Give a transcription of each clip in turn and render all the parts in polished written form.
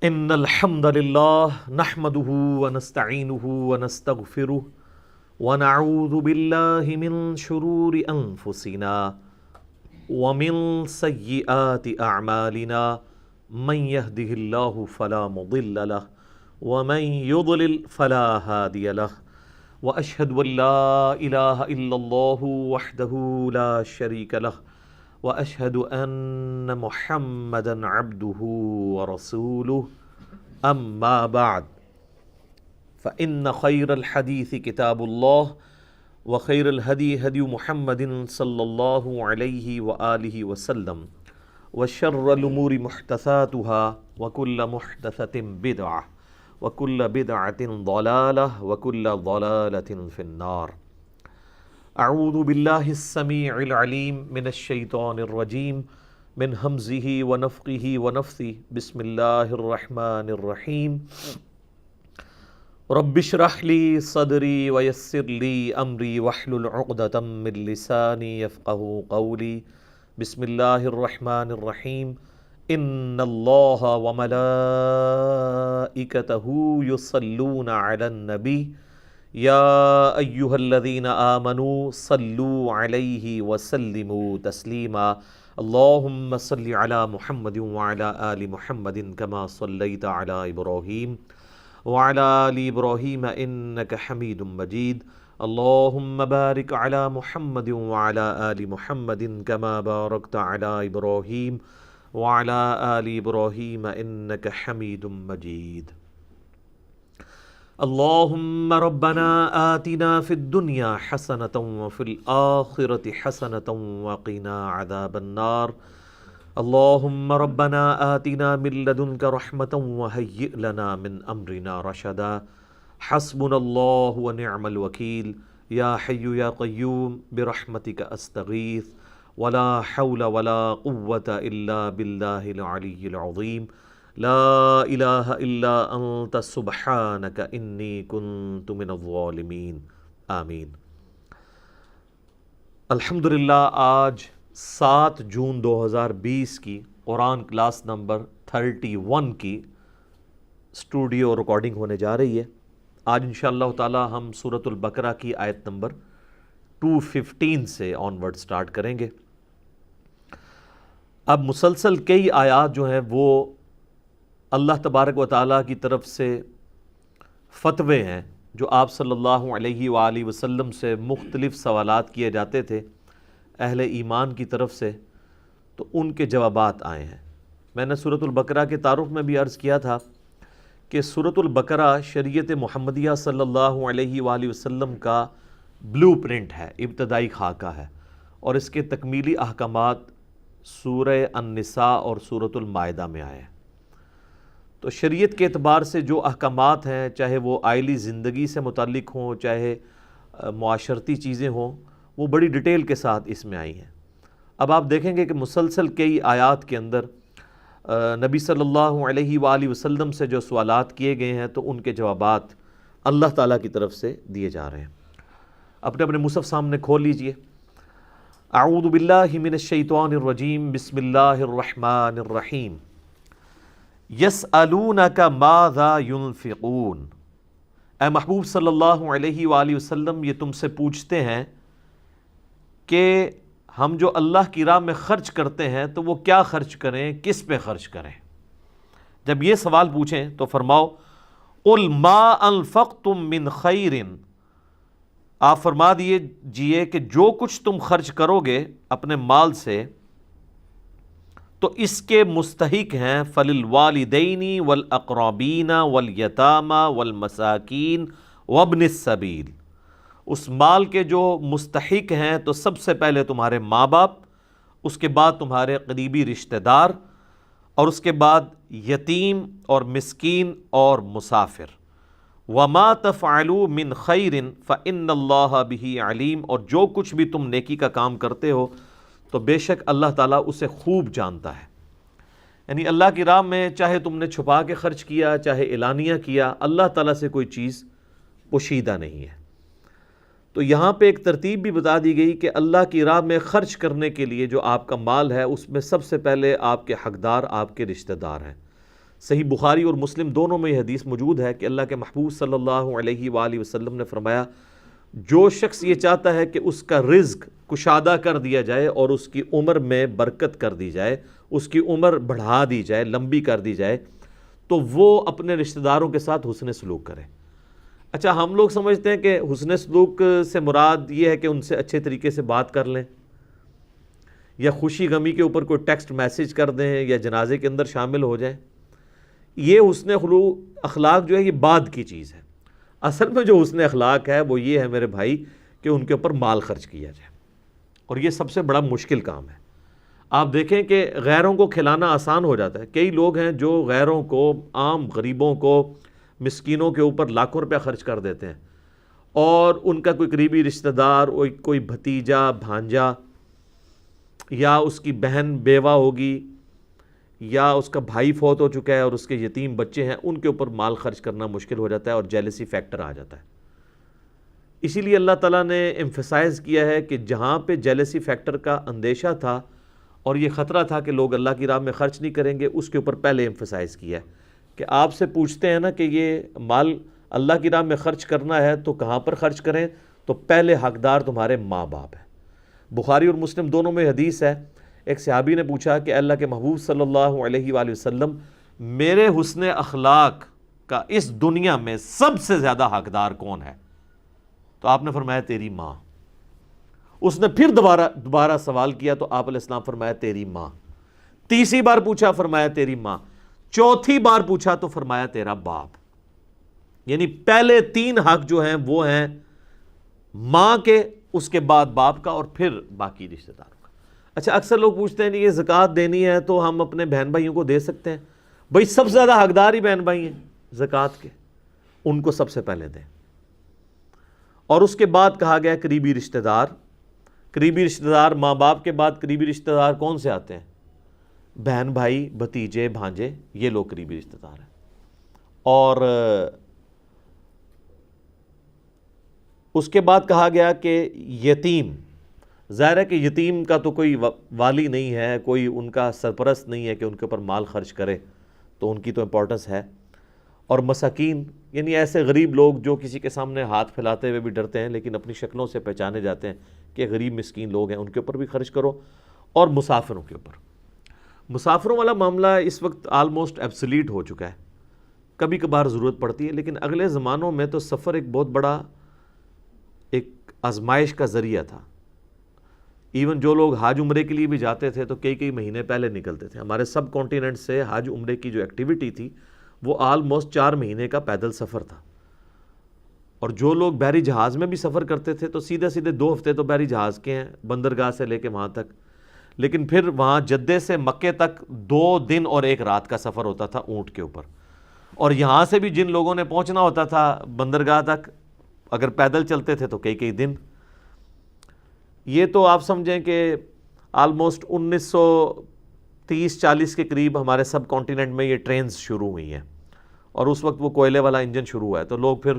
ان الحمد للہ نحمده ونستعینه ونستغفره ونعوذ باللہ من شرور انفسنا ومن سیئات اعمالنا من يهده اللہ فلا مضل له ومن يضلل فلا هادی له واشهد ان لا الہ الا اللہ وحدہ لا شریک له واشهد ان محمدا عبده ورسوله اما بعد فان خیر الحدیث کتاب اللہ وخیر الہدی ہدی محمد صلی اللہ علیہ وآلہ وسلم وشر الامور محدثاتها وكل محدثة بدعة وكل بدعة ضلالة وكل ضلالة في النار. اعوذ باللہ السمیع العلیم من الشیطان الرجیم من ہمزہ ونفخہ ونفثہ بسم اللہ الرحمن الرحیم. رب اشرح لی صدری ویسر لی امری واحلل عقدۃ من لسانی یفقہوا قولی. بسم اللہ الرحمن الرحیم. ان اللہ وملائکتہ یصلون علی النبی یا ایہا الذین آمنوا صلوا علیہ وسلموا تسلیما. اللہم صل علی محمد وعلی آل محمد کما صلیت علی ابراہیم وعلی آل ابراہیم انک حمید مجید. اللہم بارک علی محمد وعلی آل محمد کما بارکت علی ابراہیم وعلی آل ابراہیم انک حمید مجید. اللہم ربنا آتنا فی الدنیا حسنة وفی الآخرة حسنة وقنا عذاب النار. اللہم ربنا آتنا من لدنک رحمة وہیئ لنا من امرنا رشدا. حسبنا اللہ ونعم الوکیل. یا حی یا قیوم برحمتک استغیث ولا حول ولا قوة الا باللہ العلی العظیم. لا الہ الا انت سبحانک انی کنت من الظالمین. آمین. الحمدللہ آج 7 جون 2020 کی قرآن کلاس نمبر 31 کی اسٹوڈیو ریکارڈنگ ہونے جا رہی ہے. آج انشاءاللہ تعالی ہم سورۃ البقرہ کی آیت نمبر 215 سے آن ورڈ سٹارٹ کریں گے. اب مسلسل کئی آیات جو ہیں وہ اللہ تبارک و تعالیٰ کی طرف سے فتوے ہیں جو آپ صلی اللہ علیہ وآلہ وسلم سے مختلف سوالات کیے جاتے تھے اہل ایمان کی طرف سے، تو ان کے جوابات آئے ہیں. میں نے سورۃ البقرہ کے تعارف میں بھی عرض کیا تھا کہ سورۃ البقرہ شریعت محمدیہ صلی اللہ علیہ وآلہ وسلم کا بلو پرنٹ ہے، ابتدائی خاکہ ہے، اور اس کے تکمیلی احکامات سورہ النساء اور سورۃ المائدہ میں آئے ہیں. تو شریعت کے اعتبار سے جو احکامات ہیں، چاہے وہ آئلی زندگی سے متعلق ہوں، چاہے معاشرتی چیزیں ہوں، وہ بڑی ڈیٹیل کے ساتھ اس میں آئی ہیں. اب آپ دیکھیں گے کہ مسلسل کئی آیات کے اندر نبی صلی اللہ علیہ وآلہ وسلم سے جو سوالات کیے گئے ہیں تو ان کے جوابات اللہ تعالیٰ کی طرف سے دیے جا رہے ہیں. اپنے مصحف سامنے کھول لیجئے. اعوذ باللہ من الشیطان الرجیم. بسم اللہ الرحمن الرحیم. یسألونک ماذا ینفقون. اے محبوب صلی اللہ علیہ وآلہ وسلم، یہ تم سے پوچھتے ہیں کہ ہم جو اللہ کی راہ میں خرچ کرتے ہیں تو وہ کیا خرچ کریں، کس پہ خرچ کریں. جب یہ سوال پوچھیں تو فرماؤ قل ما انفقتم من خیر. آپ فرما دیجئے کہ جو کچھ تم خرچ کرو گے اپنے مال سے تو اس کے مستحق ہیں فللوالدین والاقربین والیتامى والمساکین وابن السبیل. اس مال کے جو مستحق ہیں تو سب سے پہلے تمہارے ماں باپ، اس کے بعد تمہارے قریبی رشتہ دار، اور اس کے بعد یتیم اور مسکین اور مسافر. وما تفعلوا من خیر فإن اللہ بہ علیم. اور جو کچھ بھی تم نیکی کا کام کرتے ہو تو بے شک اللہ تعالیٰ اسے خوب جانتا ہے. یعنی اللہ کی راہ میں چاہے تم نے چھپا کے خرچ کیا، چاہے اعلانیہ کیا، اللہ تعالیٰ سے کوئی چیز پوشیدہ نہیں ہے. تو یہاں پہ ایک ترتیب بھی بتا دی گئی کہ اللہ کی راہ میں خرچ کرنے کے لیے جو آپ کا مال ہے اس میں سب سے پہلے آپ کے حقدار آپ کے رشتہ دار ہیں، صحیح بخاری اور مسلم دونوں میں یہ حدیث موجود ہے کہ اللہ کے محبوب صلی اللہ علیہ وآلہ وسلم نے فرمایا جو شخص یہ چاہتا ہے کہ اس کا رزق کشادہ کر دیا جائے اور اس کی عمر میں برکت کر دی جائے، اس کی عمر بڑھا دی جائے، لمبی کر دی جائے، تو وہ اپنے رشتہ داروں کے ساتھ حسن سلوک کرے۔ اچھا، ہم لوگ سمجھتے ہیں کہ حسن سلوک سے مراد یہ ہے کہ ان سے اچھے طریقے سے بات کر لیں، یا خوشی غمی کے اوپر کوئی ٹیکسٹ میسیج کر دیں، یا جنازے کے اندر شامل ہو جائیں۔ یہ حسن اخلاق جو ہے یہ بعد کی چیز ہے۔ اصل میں جو حسن اخلاق ہے وہ یہ ہے میرے بھائی کہ ان کے اوپر مال خرچ کیا جائے، اور یہ سب سے بڑا مشکل کام ہے۔ آپ دیکھیں کہ غیروں کو کھلانا آسان ہو جاتا ہے، کئی لوگ ہیں جو غیروں کو، عام غریبوں کو، مسکینوں کے اوپر لاکھوں روپیہ خرچ کر دیتے ہیں، اور ان کا کوئی قریبی رشتہ دار، کوئی بھتیجا، بھانجا، یا اس کی بہن بیوہ ہوگی، یا اس کا بھائی فوت ہو چکا ہے اور اس کے یتیم بچے ہیں، ان کے اوپر مال خرچ کرنا مشکل ہو جاتا ہے اور جیلسی فیکٹر آ جاتا ہے۔ اسی لیے اللہ تعالیٰ نے ایمفسائز کیا ہے کہ جہاں پہ جیلسی فیکٹر کا اندیشہ تھا اور یہ خطرہ تھا کہ لوگ اللہ کی راہ میں خرچ نہیں کریں گے، اس کے اوپر پہلے ایمفسائز کیا ہے کہ آپ سے پوچھتے ہیں نا کہ یہ مال اللہ کی راہ میں خرچ کرنا ہے تو کہاں پر خرچ کریں، تو پہلے حقدار تمہارے ماں باپ ہیں۔ بخاری اور مسلم دونوں میں حدیث ہے، ایک صحابی نے پوچھا کہ اللہ کے محبوب صلی اللہ علیہ وآلہ وسلم، میرے حسن اخلاق کا اس دنیا میں سب سے زیادہ حقدار کون ہے؟ تو آپ نے فرمایا تیری ماں۔ اس نے پھر دوبارہ سوال کیا تو آپ علیہ السلام فرمایا تیری ماں۔ تیسری بار پوچھا، فرمایا تیری ماں۔ چوتھی بار پوچھا تو فرمایا تیرا باپ۔ یعنی پہلے تین حق جو ہیں وہ ہیں ماں کے، اس کے بعد باپ کا، اور پھر باقی رشتہ داروں کا۔ اچھا، اکثر لوگ پوچھتے ہیں یہ زکوٰۃ دینی ہے تو ہم اپنے بہن بھائیوں کو دے سکتے ہیں؟ بھائی سب سے زیادہ حقدار ہی بہن بھائی ہیں زکوٰۃ کے، ان کو سب سے پہلے دیں۔ اور اس کے بعد کہا گیا قریبی رشتہ دار۔ قریبی رشتہ دار ماں باپ کے بعد قریبی رشتہ دار کون سے آتے ہیں؟ بہن بھائی، بھتیجے، بھانجے، یہ لوگ قریبی رشتہ دار ہیں۔ اور اس کے بعد کہا گیا کہ یتیم، ظاہر ہے کہ یتیم کا تو کوئی والی نہیں ہے، کوئی ان کا سرپرست نہیں ہے کہ ان کے اوپر مال خرچ کرے، تو ان کی تو امپورٹنس ہے۔ اور مساکین، یعنی ایسے غریب لوگ جو کسی کے سامنے ہاتھ پھیلاتے ہوئے بھی ڈرتے ہیں لیکن اپنی شکلوں سے پہچانے جاتے ہیں کہ غریب مسکین لوگ ہیں، ان کے اوپر بھی خرچ کرو۔ اور مسافروں کے اوپر، مسافروں والا معاملہ اس وقت آلموسٹ ایبسلیٹ ہو چکا ہے، کبھی کبھار ضرورت پڑتی ہے، لیکن اگلے زمانوں میں تو سفر ایک بہت بڑا ایک آزمائش کا ذریعہ تھا۔ ایون جو لوگ حج عمرے کے لیے بھی جاتے تھے تو کئی مہینے پہلے نکلتے تھے۔ ہمارے سب کانٹیننٹ سے حج عمرے کی جو ایکٹیویٹی تھی وہ آلموسٹ 4 مہینے کا پیدل سفر تھا، اور جو لوگ بحری جہاز میں بھی سفر کرتے تھے تو سیدھے 2 ہفتے تو بحری جہاز کے ہیں، بندرگاہ سے لے کے وہاں تک، لیکن پھر وہاں جدے سے مکے تک 2 دن اور 1 رات کا سفر ہوتا تھا اونٹ کے اوپر، اور یہاں سے بھی جن لوگوں نے پہنچنا ہوتا تھا بندرگاہ تک، اگر پیدل چلتے تھے تو کئی دن۔ یہ تو آپ سمجھیں کہ آلموسٹ 1930-40 کے قریب ہمارے سب کانٹیننٹ میں یہ ٹرینز شروع ہوئی ہیں، اور اس وقت وہ کوئلے والا انجن شروع ہوا ہے، تو لوگ پھر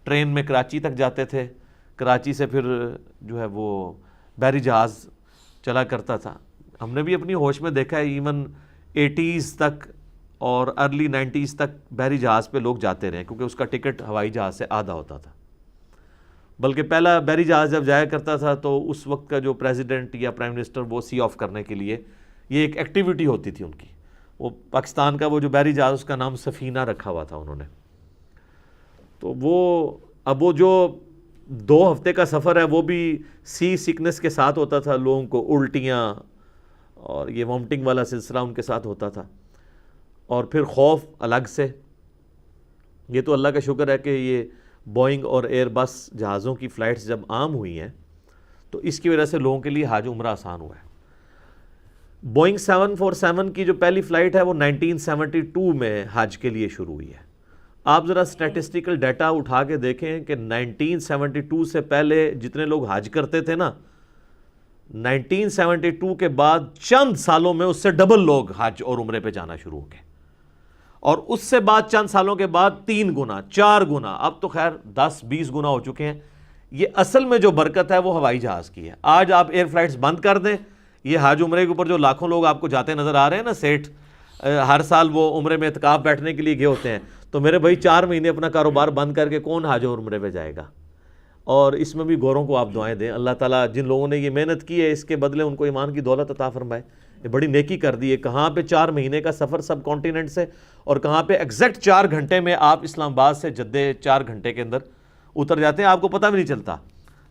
ٹرین میں کراچی تک جاتے تھے، کراچی سے پھر جو ہے وہ بحری جہاز چلا کرتا تھا۔ ہم نے بھی اپنی ہوش میں دیکھا ہے، ایون 80s تک اور ارلی 90s تک بحری جہاز پہ لوگ جاتے رہے، کیونکہ اس کا ٹکٹ ہوائی جہاز سے آدھا ہوتا تھا۔ بلکہ پہلا بحری جہاز جب جایا کرتا تھا تو اس وقت کا جو پریزیڈنٹ یا پرائم منسٹر وہ سی آف کرنے کے لیے یہ ایک ایکٹیویٹی ہوتی تھی ان کی، وہ پاکستان کا وہ جو بحری جہاز اس کا نام سفینہ رکھا ہوا تھا انہوں نے۔ تو اب وہ جو 2 ہفتے کا سفر ہے وہ بھی سی سکنس کے ساتھ ہوتا تھا، لوگوں کو الٹیاں اور یہ وامٹنگ والا سلسلہ ان کے ساتھ ہوتا تھا، اور پھر خوف الگ سے۔ یہ تو اللہ کا شکر ہے کہ یہ بوئنگ اور ایئر بس جہازوں کی فلائٹس جب عام ہوئی ہیں تو اس کی وجہ سے لوگوں کے لیے حج عمرہ آسان ہوا ہے۔ بوئنگ 747 کی جو پہلی فلائٹ ہے وہ 1972 میں حج کے لیے شروع ہوئی ہے۔ آپ ذرا سٹیٹسٹیکل ڈیٹا اٹھا کے دیکھیں کہ 1972 سے پہلے جتنے لوگ حج کرتے تھے نا، 1972 کے بعد چند سالوں میں اس سے ڈبل لوگ حج اور عمرے پہ جانا شروع ہو گئے، اور اس سے بعد چند سالوں کے بعد 3 گنا 4 گنا، اب تو خیر 10-20 گنا ہو چکے ہیں۔ یہ اصل میں جو برکت ہے وہ ہوائی جہاز کی ہے۔ آج آپ ایئر فلائٹس بند کر دیں، یہ حج عمرے کے اوپر جو لاکھوں لوگ آپ کو جاتے نظر آ رہے ہیں نا، سیٹھ ہر سال وہ عمرے میں اعتکاف بیٹھنے کے لیے گئے ہوتے ہیں، تو میرے بھائی 4 مہینے اپنا کاروبار بند کر کے کون حج اور عمرے پہ جائے گا؟ اور اس میں بھی گوروں کو آپ دعائیں دیں، اللہ تعالیٰ جن لوگوں نے یہ محنت کی ہے اس کے بدلے ان کو ایمان کی دولت عطا فرمائے، یہ بڑی نیکی کر دی ہے۔ کہاں پہ 4 مہینے کا سفر سب کانٹیننٹ سے، اور کہاں پہ ایگزیکٹ 4 گھنٹے میں آپ اسلام آباد سے جدے 4 گھنٹے کے اندر اتر جاتے ہیں، آپ کو پتہ بھی نہیں چلتا۔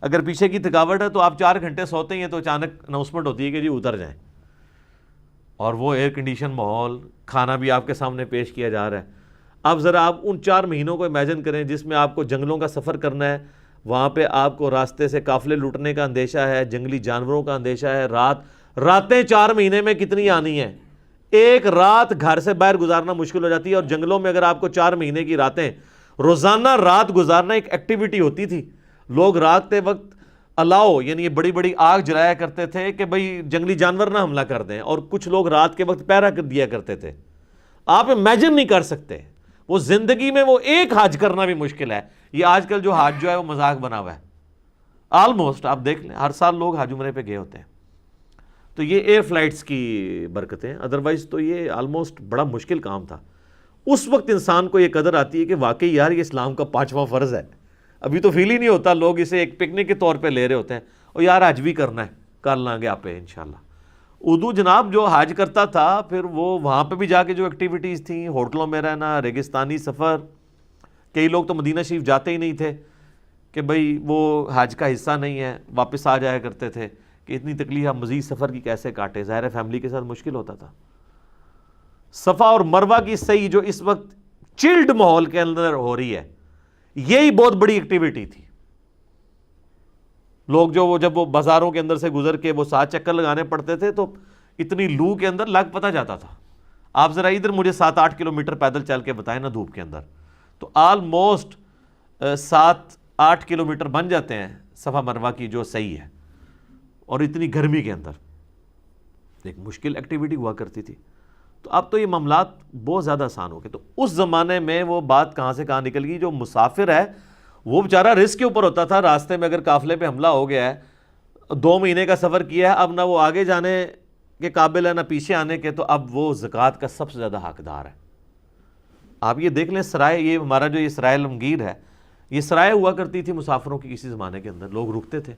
اگر پیچھے کی تھکاوٹ ہے تو آپ 4 گھنٹے سوتے ہیں تو اچانک اناؤنسمنٹ ہوتی ہے کہ جی اتر جائیں، اور وہ ایئر کنڈیشن ماحول، کھانا بھی آپ کے سامنے پیش کیا جا رہا ہے۔ اب ذرا آپ ان 4 مہینوں کو امیجن کریں جس میں آپ کو جنگلوں کا سفر کرنا ہے، وہاں پہ آپ کو راستے سے قافلے لوٹنے کا اندیشہ ہے، جنگلی جانوروں کا اندیشہ ہے، راتیں 4 مہینے میں کتنی آنی ہیں، ایک رات گھر سے باہر گزارنا مشکل ہو جاتی ہے۔ اور جنگلوں میں اگر آپ کو 4 مہینے کی راتیں، روزانہ رات گزارنا ایک ایکٹیویٹی ہوتی تھی۔ لوگ رات کے وقت الاؤ یعنی یہ بڑی بڑی آگ جلایا کرتے تھے کہ بھئی جنگلی جانور نہ حملہ کر دیں، اور کچھ لوگ رات کے وقت پہرا کر دیا کرتے تھے۔ آپ امیجن نہیں کر سکتے، وہ زندگی میں وہ ایک حج کرنا بھی مشکل ہے۔ یہ آج کل جو حج جو ہے وہ مذاق بنا ہوا ہے، آلموسٹ آپ دیکھ لیں ہر سال لوگ حج عمرے پہ گئے ہوتے ہیں۔ تو یہ ایئر فلائٹس کی برکتیں، ادروائز تو یہ آلموسٹ بڑا مشکل کام تھا۔ اس وقت انسان کو یہ قدر آتی ہے کہ واقعی یار یہ اسلام کا 5واں فرض ہے۔ ابھی تو فیل ہی نہیں ہوتا، لوگ اسے ایک پکنک کے طور پہ لے رہے ہوتے ہیں، اور یار حج بھی کرنا ہے، کر لیں گے آپ پہ انشاءاللہ۔ اردو جناب جو حج کرتا تھا پھر وہ وہاں پہ بھی جا کے جو ایکٹیویٹیز تھیں، ہوٹلوں میں رہنا، ریگستانی سفر، کئی لوگ تو مدینہ شریف جاتے ہی نہیں تھے کہ بھئی وہ حج کا حصہ نہیں ہے، واپس آ جایا کرتے تھے کہ اتنی تکلیف ہم مزید سفر کی کیسے کاٹے، ظاہر ہے فیملی کے ساتھ مشکل ہوتا تھا۔ صفا اور مروہ کی صحیح جو اس وقت چلڈ ماحول کے اندر ہو رہی ہے، یہی بہت بڑی ایکٹیویٹی تھی۔ لوگ جب وہ بازاروں کے اندر سے گزر کے وہ 7 چکر لگانے پڑتے تھے تو اتنی لو کے اندر لگ پتہ جاتا تھا۔ آپ ذرا ادھر مجھے 7-8 کلومیٹر پیدل چل کے بتائیں نا دھوپ کے اندر، تو آلموسٹ 7-8 کلومیٹر بن جاتے ہیں صفا مروہ کی جو صحیح ہے، اور اتنی گرمی کے اندر ایک مشکل ایکٹیویٹی ہوا کرتی تھی۔ تو اب تو یہ معاملات بہت زیادہ آسان ہو گئے۔ تو اس زمانے میں وہ بات کہاں سے کہاں نکل گئی، جو مسافر ہے وہ بیچارہ رسک کے اوپر ہوتا تھا، راستے میں اگر قافلے پہ حملہ ہو گیا ہے، 2 مہینے کا سفر کیا ہے، اب نہ وہ آگے جانے کے قابل ہے نہ پیچھے آنے کے، تو اب وہ زکوٰۃ کا سب سے زیادہ حقدار ہے۔ آپ یہ دیکھ لیں سرائے، یہ ہمارا جو یہ سرائے علمگیر ہے، یہ سرائے ہوا کرتی تھی مسافروں کی، کسی زمانے کے اندر لوگ رکتے تھے،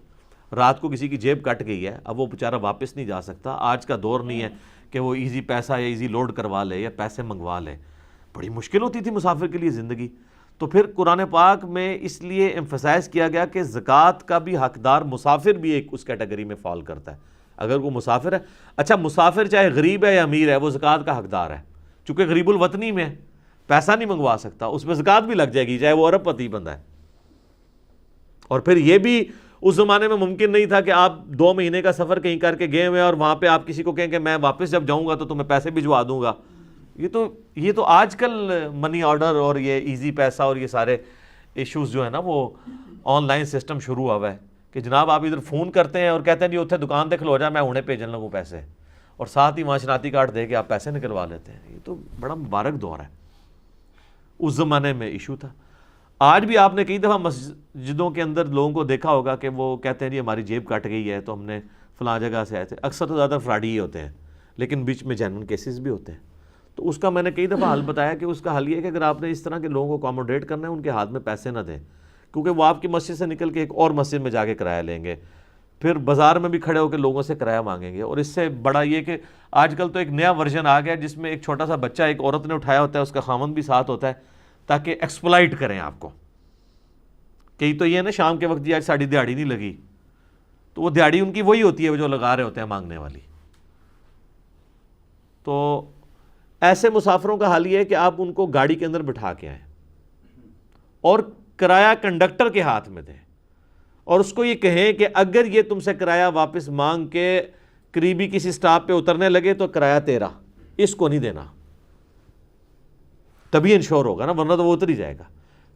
رات کو کسی کی جیب کٹ گئی ہے، اب وہ بیچارہ واپس نہیں جا سکتا۔ آج کا دور نہیں ہے کہ وہ ایزی پیسہ یا ایزی لوڈ کروا لے یا پیسے منگوا لے، بڑی مشکل ہوتی تھی مسافر کے لیے زندگی۔ تو پھر قرآن پاک میں اس لیے ایمفسائز کیا گیا کہ زکوٰۃ کا بھی حقدار مسافر بھی ایک اس کیٹیگری میں فال کرتا ہے۔ اگر وہ مسافر ہے، اچھا مسافر چاہے غریب ہے یا امیر ہے، وہ زکوٰۃ کا حقدار ہے، چونکہ غریب الوطنی میں پیسہ نہیں منگوا سکتا، اس میں زکوٰۃ بھی لگ جائے گی چاہے وہ ارب پتی بندہ ہے۔ اور پھر یہ بھی اس زمانے میں ممکن نہیں تھا کہ آپ 2 مہینے کا سفر کہیں کر کے گئے ہوئے اور وہاں پہ آپ کسی کو کہیں کہ میں واپس جب جاؤں گا تو تمہیں پیسے بھجوا دوں گا۔ یہ تو آج کل منی آرڈر اور یہ ایزی پیسہ اور یہ سارے ایشوز جو ہے نا، وہ آن لائن سسٹم شروع ہوا ہے کہ جناب آپ ادھر فون کرتے ہیں اور کہتے ہیں جی اتنے دکان تے کھلو جا، میں انہیں بھیجن لگوں پیسے، اور ساتھ ہی معاشراتی کارڈ دے کے آپ پیسے نکلوا لیتے ہیں۔ یہ تو بڑا مبارک دور ہے، اس زمانے میں ایشو تھا۔ آج بھی آپ نے کئی دفعہ مسجدوں کے اندر لوگوں کو دیکھا ہوگا کہ وہ کہتے ہیں جی ہماری جیب کٹ گئی ہے تو ہم نے فلاں جگہ سے آئے تھے، اکثر تو زیادہ فراڈی ہی ہوتے ہیں، لیکن بیچ میں جینوئن کیسز بھی ہوتے ہیں۔ تو اس کا میں نے کئی دفعہ حل بتایا کہ اس کا حل یہ ہے کہ اگر آپ نے اس طرح کے لوگوں کو اکاموڈیٹ کرنا ہے، ان کے ہاتھ میں پیسے نہ دیں، کیونکہ وہ آپ کی مسجد سے نکل کے ایک اور مسجد میں جا کے کرایہ لیں گے، پھر بازار میں بھی کھڑے ہو کے لوگوں سے کرایہ مانگیں گے۔ اور اس سے بڑا یہ کہ آج کل تو ایک نیا ورژن آ گیا جس میں ایک چھوٹا سا بچہ ایک عورت نے اٹھایا ہوتا ہے، اس کا خامند بھی ساتھ ہوتا ہے، تاکہ ایکسپلائٹ کریں آپ کو۔ کئی تو یہ ہے نا شام کے وقت جی آج ساڑی دیہڑی نہیں لگی، تو وہ دیہڑی ان کی وہی ہوتی ہے جو لگا رہے ہوتے ہیں مانگنے والی۔ تو ایسے مسافروں کا حال یہ ہے کہ آپ ان کو گاڑی کے اندر بٹھا کے آئیں اور کرایہ کنڈکٹر کے ہاتھ میں دیں، اور اس کو یہ کہیں کہ اگر یہ تم سے کرایہ واپس مانگ کے قریبی کسی سٹاپ پہ اترنے لگے تو کرایہ تیرا، اس کو نہیں دینا، تبھی انشور ہوگا نا، ورنہ تو وہ اتر ہی جائے گا۔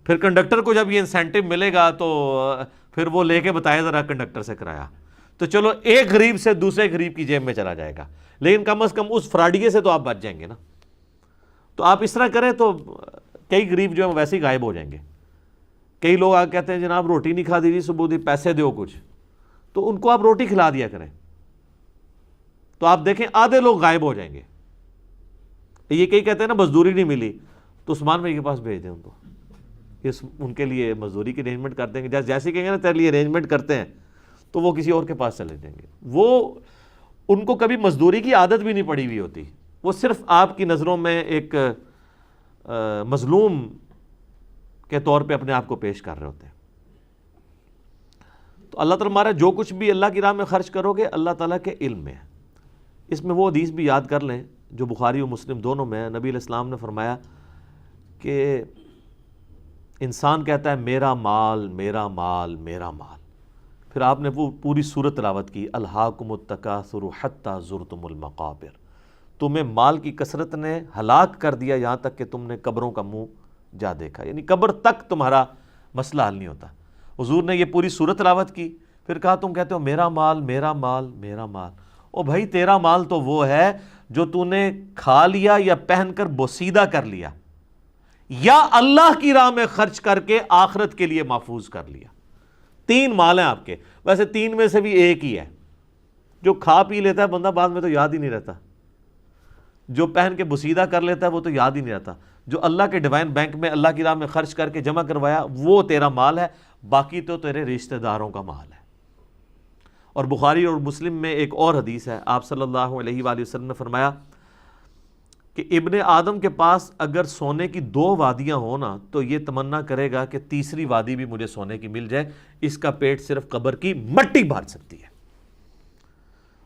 پھر کنڈکٹر کو جب یہ انسینٹیو ملے گا تو پھر وہ لے کے بتائے ذرا کنڈکٹر سے کرایہ، تو چلو ایک غریب سے دوسرے غریب کی جیب میں چلا جائے گا، لیکن کم از کم اس فراڈیے سے تو آپ بچ جائیں گے نا۔ تو آپ اس طرح کریں تو کئی غریب جو ہیں ویسے ہی غائب ہو جائیں گے۔ کئی لوگ آ کہتے ہیں جناب روٹی نہیں کھا دیجیے صبح دی، پیسے دیو کچھ، تو ان کو آپ روٹی کھلا دیا کریں، تو آپ دیکھیں آدھے لوگ غائب ہو جائیں گے۔ یہ کئی کہتے ہیں نا مزدوری نہیں ملی تو عثمان بھائی کے پاس بھیج دیں ان کو، ان کے لیے مزدوری کی ارینجمنٹ کر دیں گے، جیسے کہیں گے نا تیرے لیے ارینجمنٹ کرتے ہیں، تو وہ کسی اور کے پاس چلے جائیں گے۔ وہ ان کو کبھی مزدوری کی عادت بھی نہیں پڑی ہوئی ہوتی، وہ صرف آپ کی نظروں میں ایک مظلوم کے طور پہ اپنے آپ کو پیش کر رہے ہوتے ہیں۔ تو اللہ تعالیٰ ہمارا جو کچھ بھی اللہ کی راہ میں خرچ کرو گے اللہ تعالیٰ کے علم میں ہے۔ اس میں وہ حدیث بھی یاد کر لیں جو بخاری و مسلم دونوں میں ہے، نبی علیہ السلام نے فرمایا کہ انسان کہتا ہے میرا مال میرا مال میرا مال، پھر آپ نے وہ پوری سورت تلاوت کی، الہاکم التکاثر حتی زرتم المقابر، تمہیں مال کی کثرت نے ہلاک کر دیا یہاں تک کہ تم نے قبروں کا منہ جا دیکھا، یعنی قبر تک تمہارا مسئلہ حل نہیں ہوتا۔ حضور نے یہ پوری سورت تلاوت کی، پھر کہا تم کہتے ہو میرا مال میرا مال میرا مال، او بھائی تیرا مال تو وہ ہے جو تو نے کھا لیا یا پہن کر بوسیدہ کر لیا یا اللہ کی راہ میں خرچ کر کے آخرت کے لیے محفوظ کر لیا۔ تین مال ہیں آپ کے، ویسے تین میں سے بھی ایک ہی ہے، جو کھا پی لیتا ہے بندہ بعد میں تو یاد ہی نہیں رہتا، جو پہن کے بوسیدہ کر لیتا ہے وہ تو یاد ہی نہیں رہتا، جو اللہ کے ڈیوائن بینک میں اللہ کی راہ میں خرچ کر کے جمع کروایا وہ تیرا مال ہے، باقی تو تیرے رشتہ داروں کا مال ہے۔ اور بخاری اور مسلم میں ایک اور حدیث ہے، آپ صلی اللہ علیہ وآلہ وسلم نے فرمایا کہ ابن آدم کے پاس اگر سونے کی 2 وادیاں ہوں نا تو یہ تمنا کرے گا کہ تیسری وادی بھی مجھے سونے کی مل جائے، اس کا پیٹ صرف قبر کی مٹی بھر سکتی ہے۔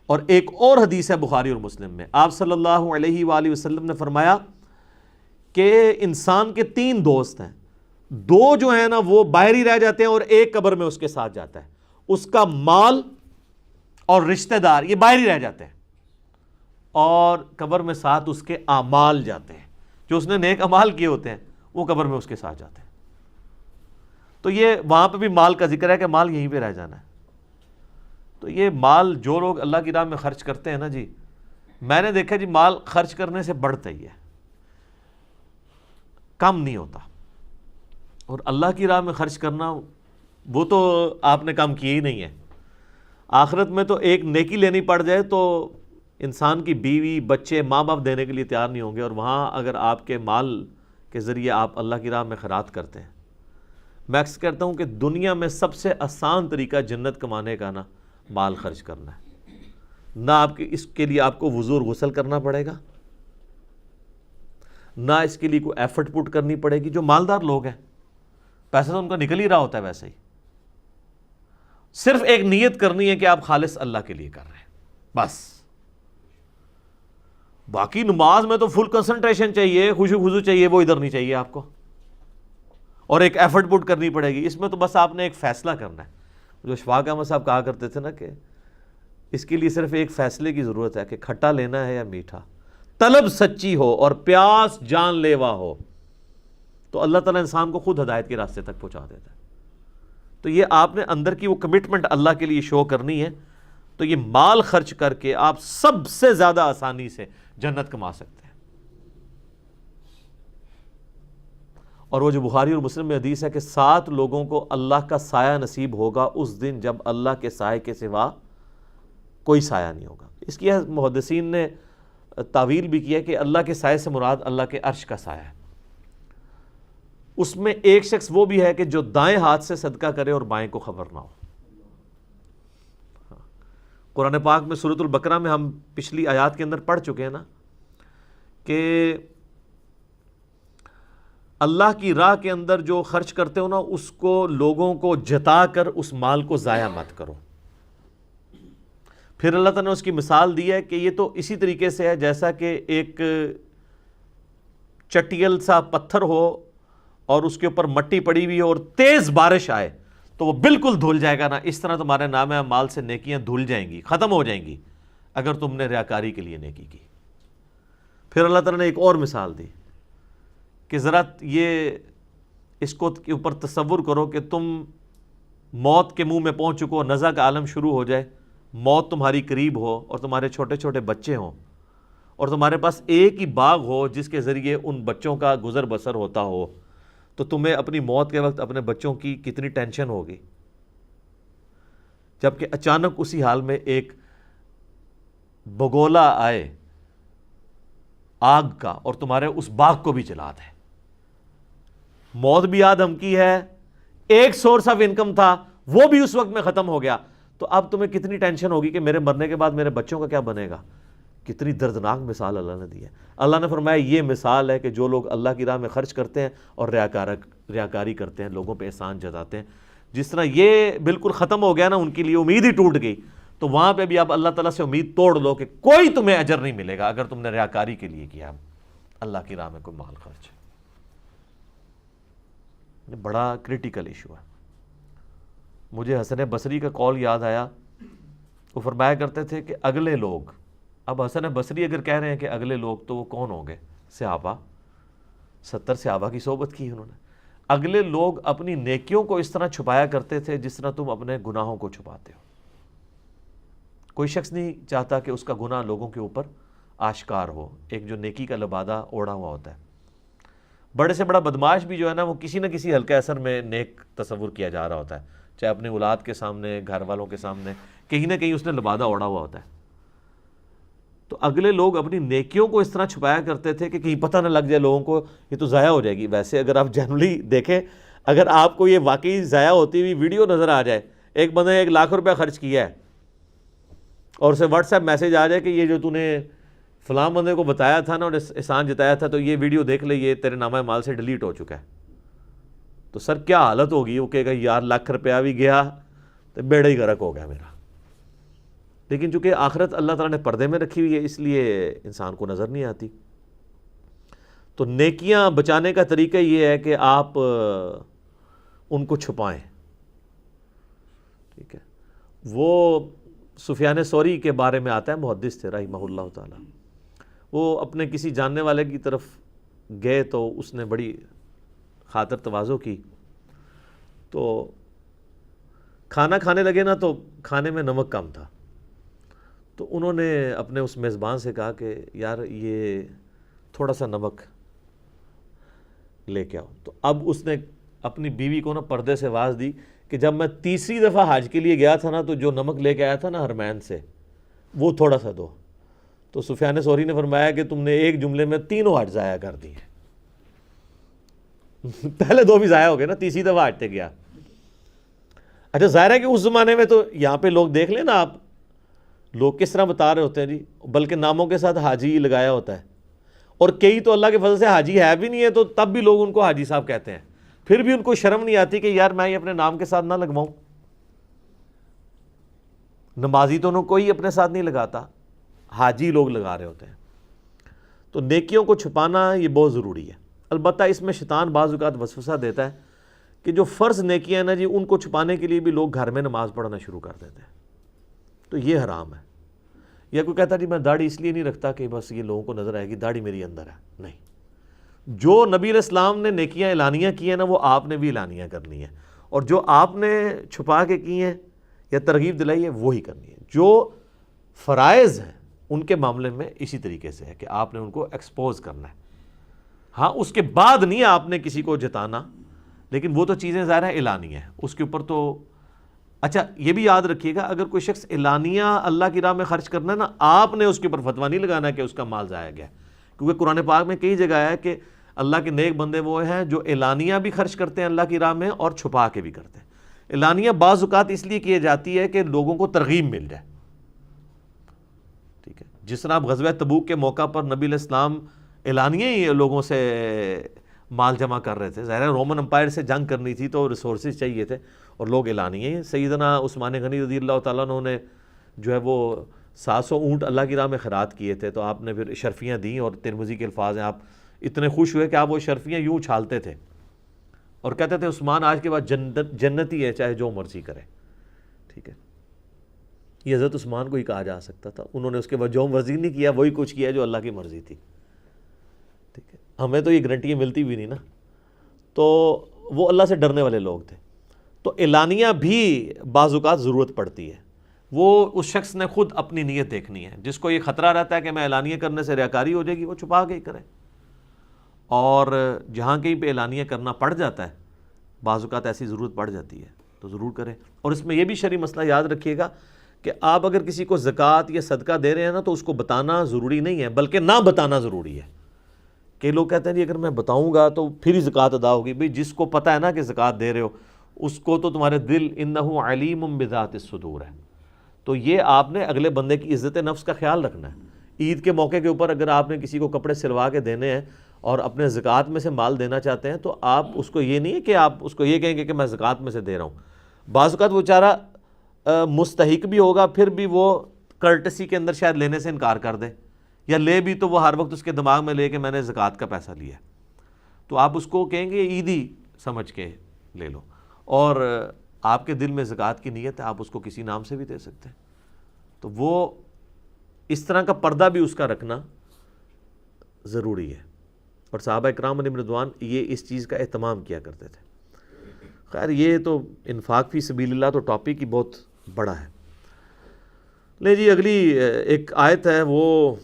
اور ایک اور حدیث ہے بخاری اور مسلم میں، آپ صلی اللہ علیہ وآلہ وسلم نے فرمایا کہ انسان کے 3 دوست ہیں، 2 جو ہیں نا وہ باہر ہی رہ جاتے ہیں اور ایک قبر میں اس کے ساتھ جاتا ہے، اس کا مال اور رشتہ دار یہ باہر ہی رہ جاتے ہیں، اور قبر میں ساتھ اس کے اعمال جاتے ہیں، جو اس نے نیک اعمال کیے ہوتے ہیں وہ قبر میں اس کے ساتھ جاتے ہیں۔ تو یہ وہاں پہ بھی مال کا ذکر ہے کہ مال یہیں پہ رہ جانا ہے۔ تو یہ مال جو لوگ اللہ کی راہ میں خرچ کرتے ہیں نا جی، میں نے دیکھا جی مال خرچ کرنے سے بڑھتا ہی ہے، کم نہیں ہوتا۔ اور اللہ کی راہ میں خرچ کرنا وہ تو آپ نے کام کیا ہی نہیں ہے، آخرت میں تو ایک نیکی لینی پڑ جائے تو انسان کی بیوی بچے ماں باپ دینے کے لیے تیار نہیں ہوں گے، اور وہاں اگر آپ کے مال کے ذریعے آپ اللہ کی راہ میں خیرات کرتے ہیں، میں اکثر کہتا ہوں کہ دنیا میں سب سے آسان طریقہ جنت کمانے کا نا مال خرچ کرنا ہے، نہ آپ کے اس کے لیے آپ کو وضو اور غسل کرنا پڑے گا، نہ اس کے لیے کوئی ایفرٹ پٹ کرنی پڑے گی۔ جو مالدار لوگ ہیں پیسہ تو ان کا نکل ہی رہا ہوتا ہے ویسے ہی، صرف ایک نیت کرنی ہے کہ آپ خالص اللہ کے لیے کر رہے ہیں بس۔ باقی نماز میں تو فل کنسنٹریشن چاہیے، خوشو خضو چاہیے، وہ ادھر نہیں چاہیے آپ کو، اور ایک ایفرٹ پٹ کرنی پڑے گی۔ اس میں تو بس آپ نے ایک فیصلہ کرنا ہے، جو اشفاق احمد صاحب کہا کرتے تھے نا کہ اس کے لیے صرف ایک فیصلے کی ضرورت ہے کہ کھٹا لینا ہے یا میٹھا، طلب سچی ہو اور پیاس جان لیوا ہو تو اللہ تعالیٰ انسان کو خود ہدایت کے راستے تک پہنچا دیتا ہے۔ تو یہ آپ نے اندر کی وہ کمٹمنٹ اللہ کے لیے شو کرنی ہے، تو یہ مال خرچ کر کے آپ سب سے زیادہ آسانی سے جنت کما سکتے ہیں۔ اور وہ جو بخاری اور مسلم میں حدیث ہے کہ 7 لوگوں کو اللہ کا سایہ نصیب ہوگا اس دن جب اللہ کے سائے کے سوا کوئی سایہ نہیں ہوگا۔ اس کی محدثین نے تعویل بھی کیا کہ اللہ کے سائے سے مراد اللہ کے عرش کا سایہ ہے۔ اس میں ایک شخص وہ بھی ہے کہ جو دائیں ہاتھ سے صدقہ کرے اور بائیں کو خبر نہ ہو۔ قرآن پاک میں سورۃ البقرہ میں ہم پچھلی آیات کے اندر پڑھ چکے ہیں نا کہ اللہ کی راہ کے اندر جو خرچ کرتے ہو نا اس کو لوگوں کو جتا کر اس مال کو ضائع مت کرو۔ پھر اللہ تعالیٰ نے اس کی مثال دی ہے کہ یہ تو اسی طریقے سے ہے جیسا کہ ایک چٹیل سا پتھر ہو اور اس کے اوپر مٹی پڑی ہوئی ہو اور تیز بارش آئے تو وہ بالکل دھل جائے گا نا، اس طرح تمہارے نام اعمال سے نیکیاں دھل جائیں گی، ختم ہو جائیں گی اگر تم نے ریاکاری کے لیے نیکی کی۔ پھر اللہ تعالیٰ نے ایک اور مثال دی کہ ذرا یہ اس کو کے اوپر تصور کرو کہ تم موت کے منہ میں پہنچ چکو، نزع کا عالم شروع ہو جائے، موت تمہاری قریب ہو اور تمہارے چھوٹے چھوٹے بچے ہوں اور تمہارے پاس ایک ہی باغ ہو جس کے ذریعے ان بچوں کا گزر بسر ہوتا ہو، تو تمہیں اپنی موت کے وقت اپنے بچوں کی کتنی ٹینشن ہوگی، جبکہ اچانک اسی حال میں ایک بگولا آئے آگ کا اور تمہارے اس باغ کو بھی جلا دے. موت بھی آدم کی ہے, ایک سورس آف انکم تھا وہ بھی اس وقت میں ختم ہو گیا, تو اب تمہیں کتنی ٹینشن ہوگی کہ میرے مرنے کے بعد میرے بچوں کا کیا بنے گا. کتنی دردناک مثال اللہ نے دی ہے. اللہ نے فرمایا یہ مثال ہے کہ جو لوگ اللہ کی راہ میں خرچ کرتے ہیں اور ریاکاری کرتے ہیں, لوگوں پہ احسان جتاتے ہیں, جس طرح یہ بالکل ختم ہو گیا نا, ان کے لیے امید ہی ٹوٹ گئی, تو وہاں پہ بھی اب اللہ تعالیٰ سے امید توڑ لو کہ کوئی تمہیں اجر نہیں ملے گا اگر تم نے ریاکاری کے لیے کیا اللہ کی راہ میں کوئی مال خرچ. یہ بڑا کریٹیکل ایشو ہے. مجھے حسن بصری کا قول یاد آیا, وہ فرمایا کرتے تھے کہ اگلے لوگ, اب حسن بصری اگر کہہ رہے ہیں کہ اگلے لوگ, تو وہ کون ہوں گے؟ صحابہ. 70 صحابہ کی صحبت کی انہوں نے. اگلے لوگ اپنی نیکیوں کو اس طرح چھپایا کرتے تھے جس طرح تم اپنے گناہوں کو چھپاتے ہو. کوئی شخص نہیں چاہتا کہ اس کا گناہ لوگوں کے اوپر آشکار ہو, ایک جو نیکی کا لبادہ اوڑھا ہوا ہوتا ہے. بڑے سے بڑا بدماش بھی جو ہے نا, وہ کسی نہ کسی ہلکے اثر میں نیک تصور کیا جا رہا ہوتا ہے, چاہے اپنے اولاد کے سامنے, گھر والوں کے سامنے, کہیں نہ کہیں اس نے لبادہ اوڑھا ہوا ہوتا ہے. تو اگلے لوگ اپنی نیکیوں کو اس طرح چھپایا کرتے تھے کہ کہیں پتہ نہ لگ جائے لوگوں کو, یہ تو ضائع ہو جائے گی. ویسے اگر آپ جنرلی دیکھیں, اگر آپ کو یہ واقعی ضائع ہوتی ہوئی ویڈیو نظر آ جائے, ایک بندے نے 1 لاکھ روپیہ خرچ کیا ہے اور اسے واٹس ایپ میسیج آ جائے کہ یہ جو تو نے فلاں بندے کو بتایا تھا نا اور احسان جتایا تھا, تو یہ ویڈیو دیکھ لے, یہ تیرے نامہ مال سے ڈیلیٹ ہو چکا ہے, تو سر کیا حالت ہوگی. وہ کہے گا یار لاکھ روپیہ بھی گیا تو بیڑا ہی غرق ہو گیا میرا. لیکن چونکہ آخرت اللہ تعالیٰ نے پردے میں رکھی ہوئی ہے, اس لیے انسان کو نظر نہیں آتی. تو نیکیاں بچانے کا طریقہ یہ ہے کہ آپ ان کو چھپائیں. ٹھیک ہے. وہ سفیان ثوری کے بارے میں آتا ہے, محدث تھے رحمہ اللہ تعالیٰ. وہ اپنے کسی جاننے والے کی طرف گئے تو اس نے بڑی خاطر تواضع کی, تو کھانا کھانے لگے نا, تو کھانے میں نمک کم تھا. تو انہوں نے اپنے اس میزبان سے کہا کہ یار یہ تھوڑا سا نمک لے کے آؤ. تو اب اس نے اپنی بیوی کو نا پردے سے آواز دی کہ جب میں 3ری دفعہ حج کے لیے گیا تھا نا, تو جو نمک لے کے آیا تھا نا حرمین سے, وہ تھوڑا سا دو. تو سفیان ثوری نے فرمایا کہ تم نے ایک جملے میں 3 حج ضائع کر دی ہیں. پہلے 2 بھی ضائع ہو گئے نا, 3ری دفعہ حج پہ گیا. اچھا ظاہر ہے کہ اس زمانے میں تو یہاں پہ لوگ دیکھ لیں نا آپ, لوگ کس طرح بتا رہے ہوتے ہیں جی, بلکہ ناموں کے ساتھ حاجی لگایا ہوتا ہے, اور کئی تو اللہ کے فضل سے حاجی ہے بھی نہیں ہے, تو تب بھی لوگ ان کو حاجی صاحب کہتے ہیں. پھر بھی ان کو شرم نہیں آتی کہ یار میں یہ اپنے نام کے ساتھ نہ لگواؤں. نمازی تو انہوں کوئی اپنے ساتھ نہیں لگاتا, حاجی لوگ لگا رہے ہوتے ہیں. تو نیکیوں کو چھپانا یہ بہت ضروری ہے. البتہ اس میں شیطان بعض اوقات وسوسہ دیتا ہے کہ جو فرض نیکیاں ہیں نا جی, ان کو چھپانے کے لیے بھی لوگ گھر میں نماز پڑھنا شروع کر دیتے ہیں, تو یہ حرام ہے. یا کوئی کہتا جی میں داڑھی اس لیے نہیں رکھتا کہ بس یہ لوگوں کو نظر آئے گی, داڑھی میری اندر ہے. نہیں, جو نبی علیہ السلام نے نیکیاں اعلانیہ کی ہیں نا, وہ آپ نے بھی اعلانیہ کرنی ہے, اور جو آپ نے چھپا کے کی ہیں یا ترغیب دلائی ہے وہی کرنی ہے. جو فرائض ہیں ان کے معاملے میں اسی طریقے سے ہے کہ آپ نے ان کو ایکسپوز کرنا ہے. ہاں اس کے بعد نہیں آپ نے کسی کو جتانا, لیکن وہ تو چیزیں ظاہر ہے اعلانیہ ہیں, اس کے اوپر تو. اچھا یہ بھی یاد رکھیے گا, اگر کوئی شخص اعلانیہ اللہ کی راہ میں خرچ کرنا ہے نا, آپ نے اس کے اوپر فتویٰ نہیں لگانا کہ اس کا مال ضائع گیا, کیونکہ قرآن پاک میں کئی جگہ ہے کہ اللہ کے نیک بندے وہ ہیں جو اعلانیہ بھی خرچ کرتے ہیں اللہ کی راہ میں اور چھپا کے بھی کرتے ہیں. اعلانیہ بعض اوقات اس لیے کی جاتی ہے کہ لوگوں کو ترغیب مل جائے. ٹھیک ہے, جس طرح آپ غزوہ تبوک کے موقع پر نبی علیہ السلام اعلانیہ ہی لوگوں سے مال جمع کر رہے تھے. ظاہر ہے رومن امپائر سے جنگ کرنی تھی تو ریسورسز چاہیے تھے, اور لوگ اعلانیہ ہی. سیدنا عثمان غنی رضی اللہ تعالیٰ عنہ نے جو ہے وہ 700 اونٹ اللہ کی راہ میں خیرات کیے تھے, تو آپ نے پھر شرفیاں دیں, اور ترمذی کے الفاظ ہیں, آپ اتنے خوش ہوئے کہ آپ وہ شرفیاں یوں اچھالتے تھے اور کہتے تھے عثمان آج کے بعد جنتی ہے, چاہے جو مرضی کرے. ٹھیک ہے, یہ حضرت عثمان کو ہی کہا جا سکتا تھا. انہوں نے اس کے بعد جو مرضی نہیں کیا, وہی کچھ کیا جو اللہ کی مرضی تھی. ٹھیک ہے, ہمیں تو یہ گارنٹیاں ملتی بھی نہیں نا, تو وہ اللہ سے ڈرنے والے لوگ تھے. تو اعلانیہ بھی بعض اوقات ضرورت پڑتی ہے, وہ اس شخص نے خود اپنی نیت دیکھنی ہے. جس کو یہ خطرہ رہتا ہے کہ میں اعلانیہ کرنے سے ریاکاری ہو جائے گی, وہ چھپا کے ہی کرے. اور جہاں کہیں پہ اعلانیہ کرنا پڑ جاتا ہے, بعض اوقات ایسی ضرورت پڑ جاتی ہے, تو ضرور کریں. اور اس میں یہ بھی شرعی مسئلہ یاد رکھیے گا کہ آپ اگر کسی کو زکوٰۃ یا صدقہ دے رہے ہیں نا تو اس کو بتانا ضروری نہیں ہے، بلکہ نہ بتانا ضروری ہے۔ کہ لوگ کہتے ہیں جی اگر میں بتاؤں گا تو پھر ہی زکوٰۃ ادا ہوگی۔ بھئی جس کو پتہ ہے نا کہ زکوٰۃ دے رہے ہو، اس کو تو تمہارے دل انہ علیم بذات الصدور ہے، تو یہ آپ نے اگلے بندے کی عزت نفس کا خیال رکھنا ہے۔ عید کے موقع کے اوپر اگر آپ نے کسی کو کپڑے سلوا کے دینے ہیں اور اپنے زکوٰۃ میں سے مال دینا چاہتے ہیں تو آپ اس کو یہ نہیں ہے کہ آپ اس کو یہ کہیں گے کہ میں زکوٰۃ میں سے دے رہا ہوں۔ بعض اوقات وہ بیچارہ مستحق بھی ہوگا، پھر بھی وہ کرٹسی کے اندر شاید لینے سے انکار کر دے، یا لے بھی تو وہ ہر وقت اس کے دماغ میں لے کہ میں نے زکوٰۃ کا پیسہ لیا، تو آپ اس کو کہیں گے عیدی سمجھ کے لے لو، اور آپ کے دل میں زکوٰۃ کی نیت ہے، آپ اس کو کسی نام سے بھی دے سکتے ہیں۔ تو وہ اس طرح کا پردہ بھی اس کا رکھنا ضروری ہے، اور صحابہ اکرام علیہم رضوان یہ اس چیز کا اہتمام کیا کرتے تھے۔ خیر یہ تو انفاق فی سبیل اللہ تو ٹاپک ہی بہت بڑا ہے۔ لے جی اگلی ایک آیت ہے، وہ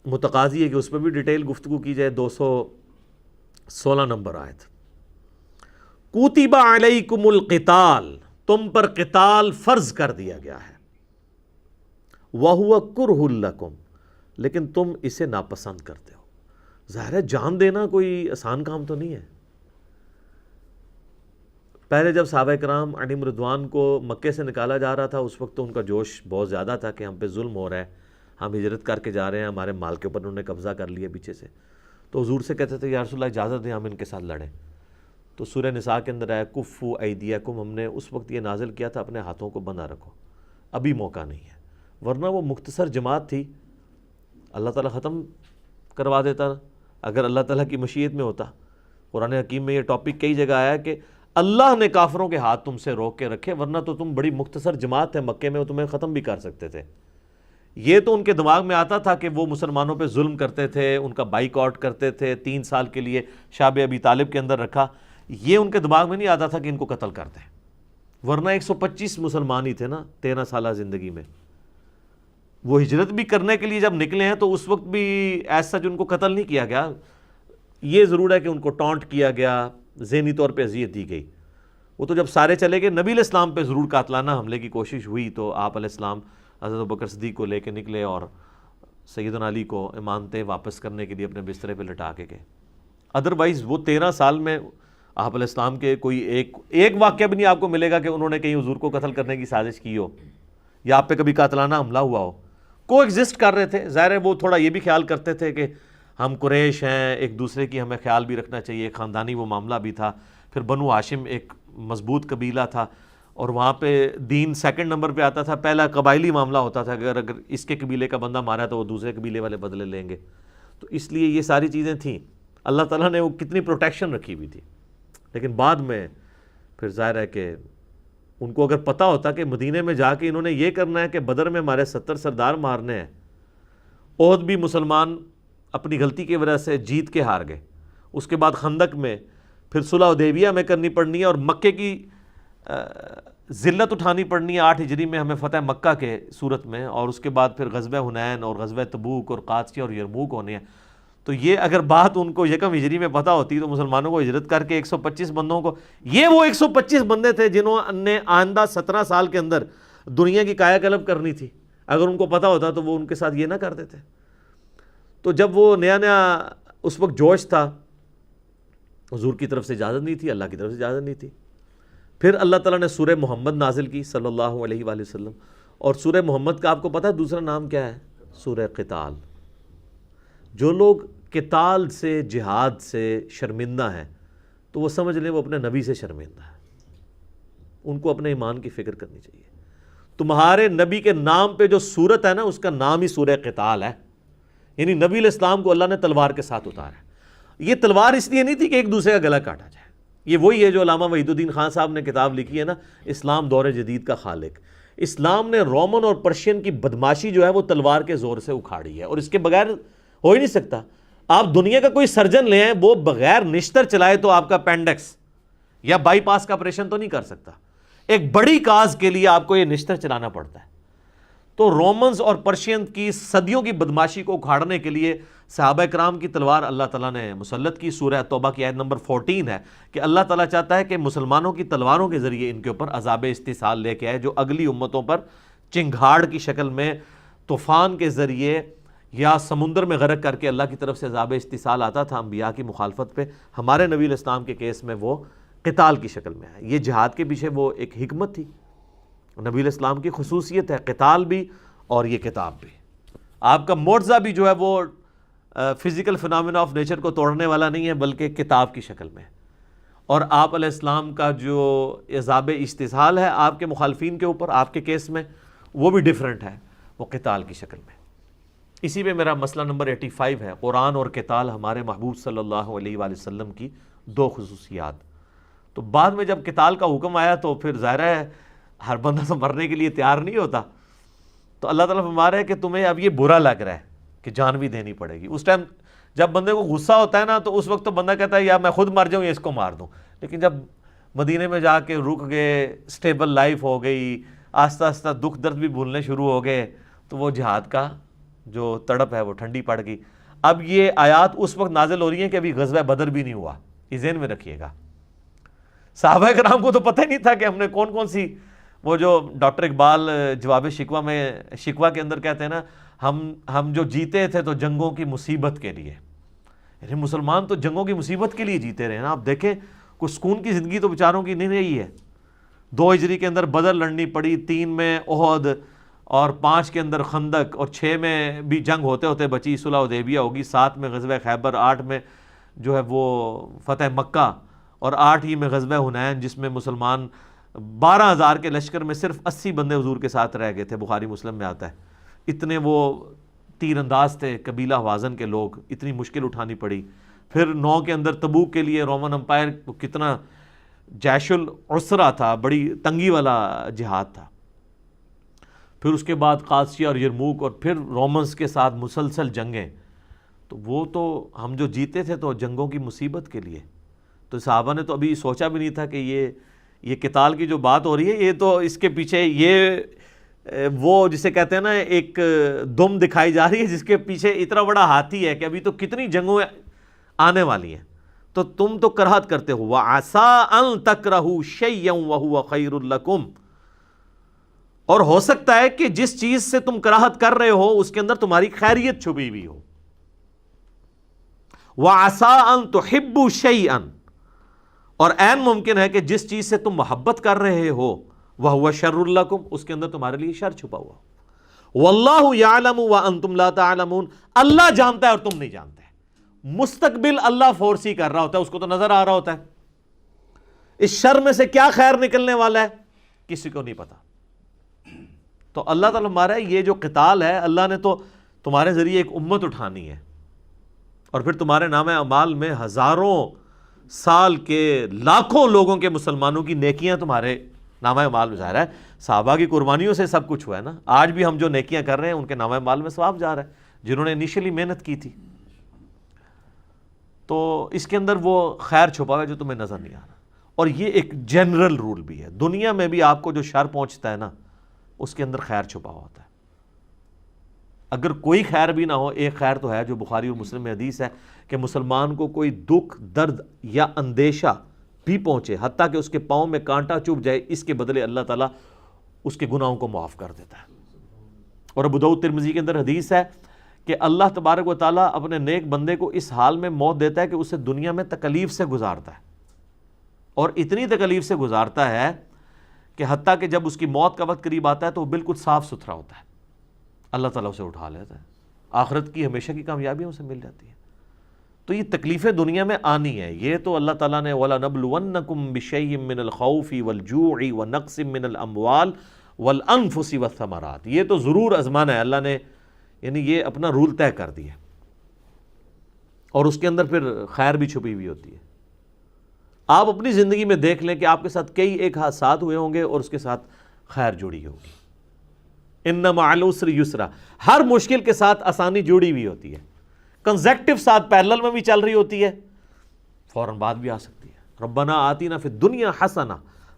متقاضی ہے کہ اس پہ بھی ڈیٹیل گفتگو کی جائے۔ 216 نمبر آیت، کُتِبَ عَلَيْكُمُ الْقِتَالُ، تم پر قتال فرض کر دیا گیا ہے، وَهُوَ كُرْهٌ لَكُمْ، لیکن تم اسے ناپسند کرتے ہو۔ ظاہر ہے جان دینا کوئی آسان کام تو نہیں ہے۔ پہلے جب صحابہ کرام علیہم رضوان کو مکے سے نکالا جا رہا تھا اس وقت تو ان کا جوش بہت زیادہ تھا کہ ہم پہ ظلم ہو رہا ہے، ہم ہجرت کر کے جا رہے ہیں، ہمارے مال کے اوپر انہوں نے قبضہ کر لیا پیچھے سے، تو حضور سے کہتے تھے یا رسول اللہ اجازت دیں ہم ان کے ساتھ لڑیں۔ تو سورہ نساء کے اندر آیا کفوا ایدیکم، ہم نے اس وقت یہ نازل کیا تھا اپنے ہاتھوں کو بندھا رکھو، ابھی موقع نہیں ہے، ورنہ وہ مختصر جماعت تھی، اللہ تعالیٰ ختم کروا دیتا اگر اللہ تعالیٰ کی مشیت میں ہوتا۔ قرآن حکیم میں یہ ٹاپک کئی جگہ آیا کہ اللہ نے کافروں کے ہاتھ تم سے روک کے رکھے، ورنہ تو تم بڑی مختصر جماعت ہے مکے میں، وہ تمہیں ختم بھی کر سکتے تھے۔ یہ تو ان کے دماغ میں آتا تھا کہ وہ مسلمانوں پہ ظلم کرتے تھے، ان کا بائیک آؤٹ کرتے تھے، 3 سال کے لیے شعب ابی طالب کے اندر رکھا، یہ ان کے دماغ میں نہیں آتا تھا کہ ان کو قتل کر دیں، ورنہ 125 مسلمان ہی تھے نا 13 سالہ زندگی میں۔ وہ ہجرت بھی کرنے کے لیے جب نکلے ہیں تو اس وقت بھی ایسا جو ان کو قتل نہیں کیا گیا، یہ ضرور ہے کہ ان کو ٹانٹ کیا گیا، ذہنی طور پہ اذیت دی گئی۔ وہ تو جب سارے چلے گئے نبی علیہ السلام پہ ضرور قاتلانہ حملے کی کوشش ہوئی، تو آپ علیہ السلام حضرت ابوبکر صدیق کو لے کے نکلے اور سیدنا علی کو امانتیں واپس کرنے کے لیے اپنے بسترے پہ لٹا کے گئے۔ ادروائز وہ 13 سال میں آپ علیہ السلام کے کوئی ایک واقعہ بھی نہیں آپ کو ملے گا کہ انہوں نے کہیں حضور کو قتل کرنے کی سازش کی ہو یا آپ پہ کبھی قاتلانہ حملہ ہوا ہو۔ کو ایگزسٹ کر رہے تھے، ظاہر ہے وہ تھوڑا یہ بھی خیال کرتے تھے کہ ہم قریش ہیں، ایک دوسرے کی ہمیں خیال بھی رکھنا چاہیے، خاندانی وہ معاملہ بھی تھا۔ پھر بنو ہاشم ایک مضبوط قبیلہ تھا اور وہاں پہ دین سیکنڈ نمبر پہ آتا تھا، پہلا قبائلی معاملہ ہوتا تھا کہ اگر اس کے قبیلے کا بندہ مارا تو وہ دوسرے قبیلے والے بدلے لیں گے، تو اس لیے یہ ساری چیزیں تھیں۔ اللہ تعالیٰ نے وہ کتنی پروٹیکشن رکھی ہوئی تھی، لیکن بعد میں پھر ظاہر ہے کہ ان کو اگر پتہ ہوتا کہ مدینے میں جا کے انہوں نے یہ کرنا ہے کہ بدر میں ہمارے 70 سردار مارنے ہیں، احد بھی مسلمان اپنی غلطی کی وجہ سے جیت کے ہار گئے، اس کے بعد خندق میں، پھر صلح حدیبیہ میں کرنی پڑنی ہے، اور مکے کی ذلت اٹھانی پڑنی ہے 8 ہجری میں ہمیں فتح مکہ کے صورت میں، اور اس کے بعد پھر غزوہ حنین اور غزوہ تبوک اور قادسیہ اور یرموک ہونے ہیں۔ تو یہ اگر بات ان کو یکم ہجری میں پتہ ہوتی تو مسلمانوں کو ہجرت کر کے 125 بندوں کو، یہ وہ 125 بندے تھے جنہوں نے آئندہ 17 سال کے اندر دنیا کی کایا کلب کرنی تھی، اگر ان کو پتہ ہوتا تو وہ ان کے ساتھ یہ نہ کر دیتے۔ تو جب وہ نیا اس وقت جوش تھا، حضور کی طرف سے اجازت نہیں تھی، اللہ کی طرف سے اجازت نہیں تھی۔ پھر اللہ تعالیٰ نے سورہ محمد نازل کی صلی اللہ علیہ وآلہ وسلم، اور سورہ محمد کا آپ کو پتہ ہے دوسرا نام کیا ہے؟ سورہ قتال۔ جو لوگ قتال سے، جہاد سے شرمندہ ہیں تو وہ سمجھ لیں وہ اپنے نبی سے شرمندہ ہے، ان کو اپنے ایمان کی فکر کرنی چاہیے۔ تمہارے نبی کے نام پہ جو سورت ہے نا اس کا نام ہی سورہ قتال ہے، یعنی نبی علیہ السلام کو اللہ نے تلوار کے ساتھ اتارا ہے۔ یہ تلوار اس لیے نہیں تھی کہ ایک دوسرے کا گلا کاٹا جائے، یہ وہی ہے جو علامہ وحید الدین خان صاحب نے کتاب لکھی ہے نا، اسلام دور جدید کا خالق۔ اسلام نے رومن اور پرشین کی بدماشی جو ہے وہ تلوار کے زور سے اکھاڑی ہے، اور اس کے بغیر ہو ہی نہیں سکتا۔ آپ دنیا کا کوئی سرجن لیں، وہ بغیر نشتر چلائے تو آپ کا پینڈکس یا بائی پاس کا آپریشن تو نہیں کر سکتا، ایک بڑی کاز کے لیے آپ کو یہ نشتر چلانا پڑتا ہے۔ تو رومنز اور پرشین کی صدیوں کی بدماشی کو اکھاڑنے کے لیے صحابہ کرام کی تلوار اللہ تعالیٰ نے مسلط کی۔ سورہ توبہ کی آیت نمبر 14 ہے کہ اللہ تعالیٰ چاہتا ہے کہ مسلمانوں کی تلواروں کے ذریعے ان کے اوپر عذاب استحصال لے کے آئے جو اگلی امتوں پر چنگھاڑ کی شکل میں، طوفان کے ذریعے، یا سمندر میں غرق کر کے اللہ کی طرف سے عذاب استحصال آتا تھا انبیاء کی مخالفت پہ۔ ہمارے نبی علیہ السلام کے کیس میں وہ قتال کی شکل میں ہے۔ یہ جہاد کے پیچھے وہ ایک حکمت تھی، نبی علیہ السلام کی خصوصیت ہے، قتال بھی اور یہ کتاب بھی۔ آپ کا معجزہ بھی جو ہے وہ فزیکل فنامنا آف نیچر کو توڑنے والا نہیں ہے، بلکہ کتاب کی شکل میں ہے۔ اور آپ علیہ السلام کا جو عذاب استحصال ہے آپ کے مخالفین کے اوپر، آپ کے کیس میں وہ بھی ڈیفرنٹ ہے، وہ قتال کی شکل میں۔ اسی پہ میرا مسئلہ نمبر 85 ہے، قرآن اور قتال ہمارے محبوب صلی اللہ علیہ وآلہ وسلم کی دو خصوصیات۔ تو بعد میں جب قتال کا حکم آیا تو پھر ظاہر ہے ہر بندہ تو مرنے کے لیے تیار نہیں ہوتا، تو اللہ تعالیٰ فرما رہا ہے کہ تمہیں اب یہ برا لگ رہا ہے کہ جان بھی دینی پڑے گی۔ اس ٹائم جب بندے کو غصہ ہوتا ہے نا تو اس وقت تو بندہ کہتا ہے یا میں خود مر جاؤں یا اس کو مار دوں، لیکن جب مدینے میں جا کے رک گئے، سٹیبل لائف ہو گئی، آہستہ آہستہ دکھ درد بھی بھولنے شروع ہو گئے، تو وہ جہاد کا جو تڑپ ہے وہ ٹھنڈی پڑ گئی۔ اب یہ آیات اس وقت نازل ہو رہی ہیں کہ ابھی غزوہ بدر بھی نہیں ہوا، یہ ذہن میں رکھیے گا۔ صحابہ کرام کو تو پتہ ہی نہیں تھا کہ ہم نے کون کون سی، وہ جو ڈاکٹر اقبال جواب شکوہ میں شکوہ کے اندر کہتے ہیں نا، ہم جو جیتے تھے تو جنگوں کی مصیبت کے لیے، یعنی مسلمان تو جنگوں کی مصیبت کے لیے جیتے رہے نا۔ آپ دیکھیں کوئی سکون کی زندگی تو بیچاروں کی نہیں رہی ہے۔ 2 ہجری کے اندر بدر لڑنی پڑی، 3 میں احد، اور 5 کے اندر خندق، اور 6 میں بھی جنگ ہوتے ہوتے بچی صلح حدیبیہ ہوگی، 7 میں غزوہ خیبر، 8 میں جو ہے وہ فتح مکہ، اور 8 ہی میں غزوہ حنین جس میں مسلمان 12,000 کے لشکر میں صرف 80 بندے حضور کے ساتھ رہ گئے تھے، بخاری مسلم میں آتا ہے۔ اتنے وہ تیر انداز تھے قبیلہ حوازن کے لوگ، اتنی مشکل اٹھانی پڑی۔ پھر 9 کے اندر تبوک کے لیے رومن امپائر کو کتنا جیش العسرہ تھا، بڑی تنگی والا جہاد تھا۔ پھر اس کے بعد قادسیہ اور یرموک، اور پھر رومنز کے ساتھ مسلسل جنگیں۔ تو وہ تو ہم جو جیتے تھے تو جنگوں کی مصیبت کے لیے، تو صحابہ نے تو ابھی سوچا بھی نہیں تھا کہ یہ قتال کی جو بات ہو رہی ہے، یہ تو اس کے پیچھے یہ وہ جسے کہتے ہیں نا ایک دم دکھائی جا رہی ہے جس کے پیچھے اتنا بڑا ہاتھی ہے کہ ابھی تو کتنی جنگوں آنے والی ہیں، تو تم تو کراہت کرتے ہو۔ وَعَسَىٰ أَن تَكْرَهُوا شَيْئًا وَهُوَ خَيْرٌ لَكُمْ، اور ہو سکتا ہے کہ جس چیز سے تم کراہت کر رہے ہو اس کے اندر تمہاری خیریت چھپی ہوئی ہو۔ وَعَسَىٰ أَن تُحِبُّوا شَيْئًا، اور عین ممکن ہے کہ جس چیز سے تم محبت کر رہے ہو وَهُوَ شَرٌّ لَكُمْ، اس کے اندر تمہارے لیے شر چھپا ہوا ہو۔ وَاللَّهُ يَعْلَمُ وَأَنْتُمْ لَا تَعْلَمُونَ، اللہ جانتا ہے اور تم نہیں جانتے۔ مستقبل اللہ فورسی کر رہا ہوتا ہے، اس کو تو نظر آ رہا ہوتا ہے۔ اس شر میں سے کیا خیر نکلنے والا ہے کسی کو نہیں پتا۔ تو اللہ تعالیٰ ہمارا یہ جو قتال ہے، اللہ نے تو تمہارے ذریعے ایک امت اٹھانی ہے، اور پھر تمہارے نام اعمال میں ہزاروں سال کے لاکھوں لوگوں کے مسلمانوں کی نیکیاں تمہارے نام اعمال میں ظاہر ہے۔ صحابہ کی قربانیوں سے سب کچھ ہوا ہے نا۔ آج بھی ہم جو نیکیاں کر رہے ہیں ان کے نام اعمال میں ثواب جا رہا ہے، جنہوں نے انیشلی محنت کی تھی۔ تو اس کے اندر وہ خیر چھپا ہوا ہے جو تمہیں نظر نہیں آ رہا۔ اور یہ ایک جنرل رول بھی ہے، دنیا میں بھی آپ کو جو شر پہنچتا ہے نا اس کے اندر خیر چھپا ہوا ہوتا ہے۔ اگر کوئی خیر بھی نہ ہو، ایک خیر تو ہے جو بخاری اور مسلم میں حدیث ہے کہ مسلمان کو کوئی دکھ، درد یا اندیشہ بھی پہنچے، حتیٰ کہ اس کے پاؤں میں کانٹا چبھ جائے، اس کے بدلے اللہ تعالیٰ اس کے گناہوں کو معاف کر دیتا ہے۔ اور ابو داؤد ترمذی کے اندر حدیث ہے کہ اللہ تبارک و تعالیٰ اپنے نیک بندے کو اس حال میں موت دیتا ہے کہ اسے دنیا میں تکلیف سے گزارتا ہے، اور اتنی تکلیف سے گزارتا ہے کہ حتیٰ کہ جب اس کی موت کا وقت قریب آتا ہے تو وہ بالکل صاف ستھرا ہوتا ہے، اللہ تعالیٰ اسے اٹھا لیتا ہے، آخرت کی ہمیشہ کی کامیابیاں اسے مل جاتی ہیں۔ تو یہ تکلیفیں دنیا میں آنی ہے، یہ تو اللہ تعالیٰ نے وَلَنَبْلُوَنَّكُمْ بِشَيْءٍ مِّنَ الْخَوْفِ وَالْجُوعِ وَنَقْصٍ مِّنَ الْأَمْوَالِ وَالْأَنفُسِ وَالثَّمَرَاتِ، یہ تو ضرور آزمانا ہے، اللہ نے یعنی یہ اپنا رول طے کر دیا، اور اس کے اندر پھر خیر بھی چھپی ہوئی ہوتی ہے۔ آپ اپنی زندگی میں دیکھ لیں کہ آپ کے ساتھ کئی ایک حادثات ہوئے ہوں گے اور اس کے ساتھ خیر جڑی ہوگی۔ اِنَّ مَعَ الْعُسْرِ يُسْرًا، ہر مشکل کے ساتھ آسانی جڑی ہوئی ہوتی ہے، کنزیکٹو ساتھ پیرلل میں بھی چل رہی ہوتی ہے، فوراً بعد بھی آ سکتی ہے۔ ربنا آتینا فی الدنیا حسنہ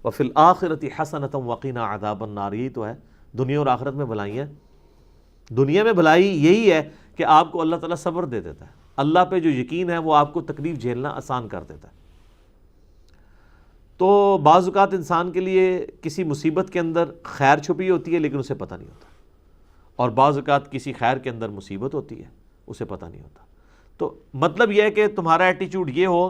وفی الآخرۃ حسنۃ وقنا عذاب النار، یہی تو ہے دنیا اور آخرت میں بھلائی ہے۔ دنیا میں بھلائی یہی ہے کہ آپ کو اللہ تعالیٰ صبر دے دیتا ہے، اللہ پہ جو یقین ہے وہ آپ کو تکلیف جھیلنا آسان کر دیتا ہے۔ تو بعض اوقات انسان کے لیے کسی مصیبت کے اندر خیر چھپی ہوتی ہے لیکن اسے پتہ نہیں ہوتا، اور بعض اوقات کسی خیر کے اندر مصیبت ہوتی ہے اسے پتہ نہیں ہوتا۔ تو مطلب یہ ہے کہ تمہارا ایٹیچیوڈ یہ ہو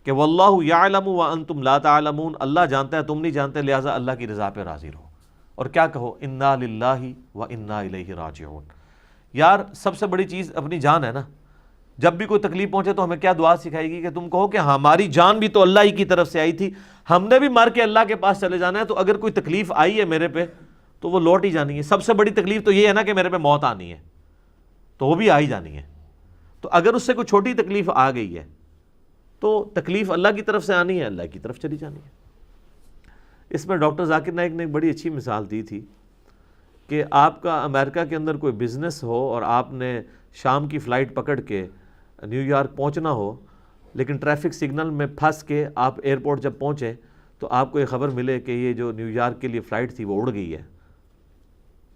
کہ واللہ یعلم وانتم لا تعلمون، اللہ جانتا ہے تم نہیں جانتے، لہٰذا اللہ کی رضا پہ راضی رہو۔ اور کیا کہو؟ انا للہ و انا الیہ راجعون۔ یار سب سے بڑی چیز اپنی جان ہے نا، جب بھی کوئی تکلیف پہنچے تو ہمیں کیا دعا سکھائے گی کہ تم کہو کہ ہماری جان بھی تو اللہ ہی کی طرف سے آئی تھی، ہم نے بھی مر کے اللہ کے پاس چلے جانا ہے، تو اگر کوئی تکلیف آئی ہے میرے پہ تو وہ لوٹ ہی جانی ہے۔ سب سے بڑی تکلیف تو یہ ہے نا کہ میرے پہ موت آنی ہے، تو وہ بھی آ ہی جانی ہے۔ تو اگر اس سے کوئی چھوٹی تکلیف آ گئی ہے تو تکلیف اللہ کی طرف سے آنی ہے، اللہ کی طرف چلی جانی ہے۔ اس میں ڈاکٹر ذاکر نائک نے ایک بڑی اچھی مثال دی تھی کہ آپ کا امریکہ کے اندر کوئی بزنس ہو اور آپ نے شام کی فلائٹ پکڑ کے نیو یارک پہنچنا ہو، لیکن ٹریفک سگنل میں پھنس کے آپ ایئرپورٹ جب پہنچے تو آپ کو یہ خبر ملے کہ یہ جو نیو یارک کے لیے فلائٹ تھی وہ اڑ گئی ہے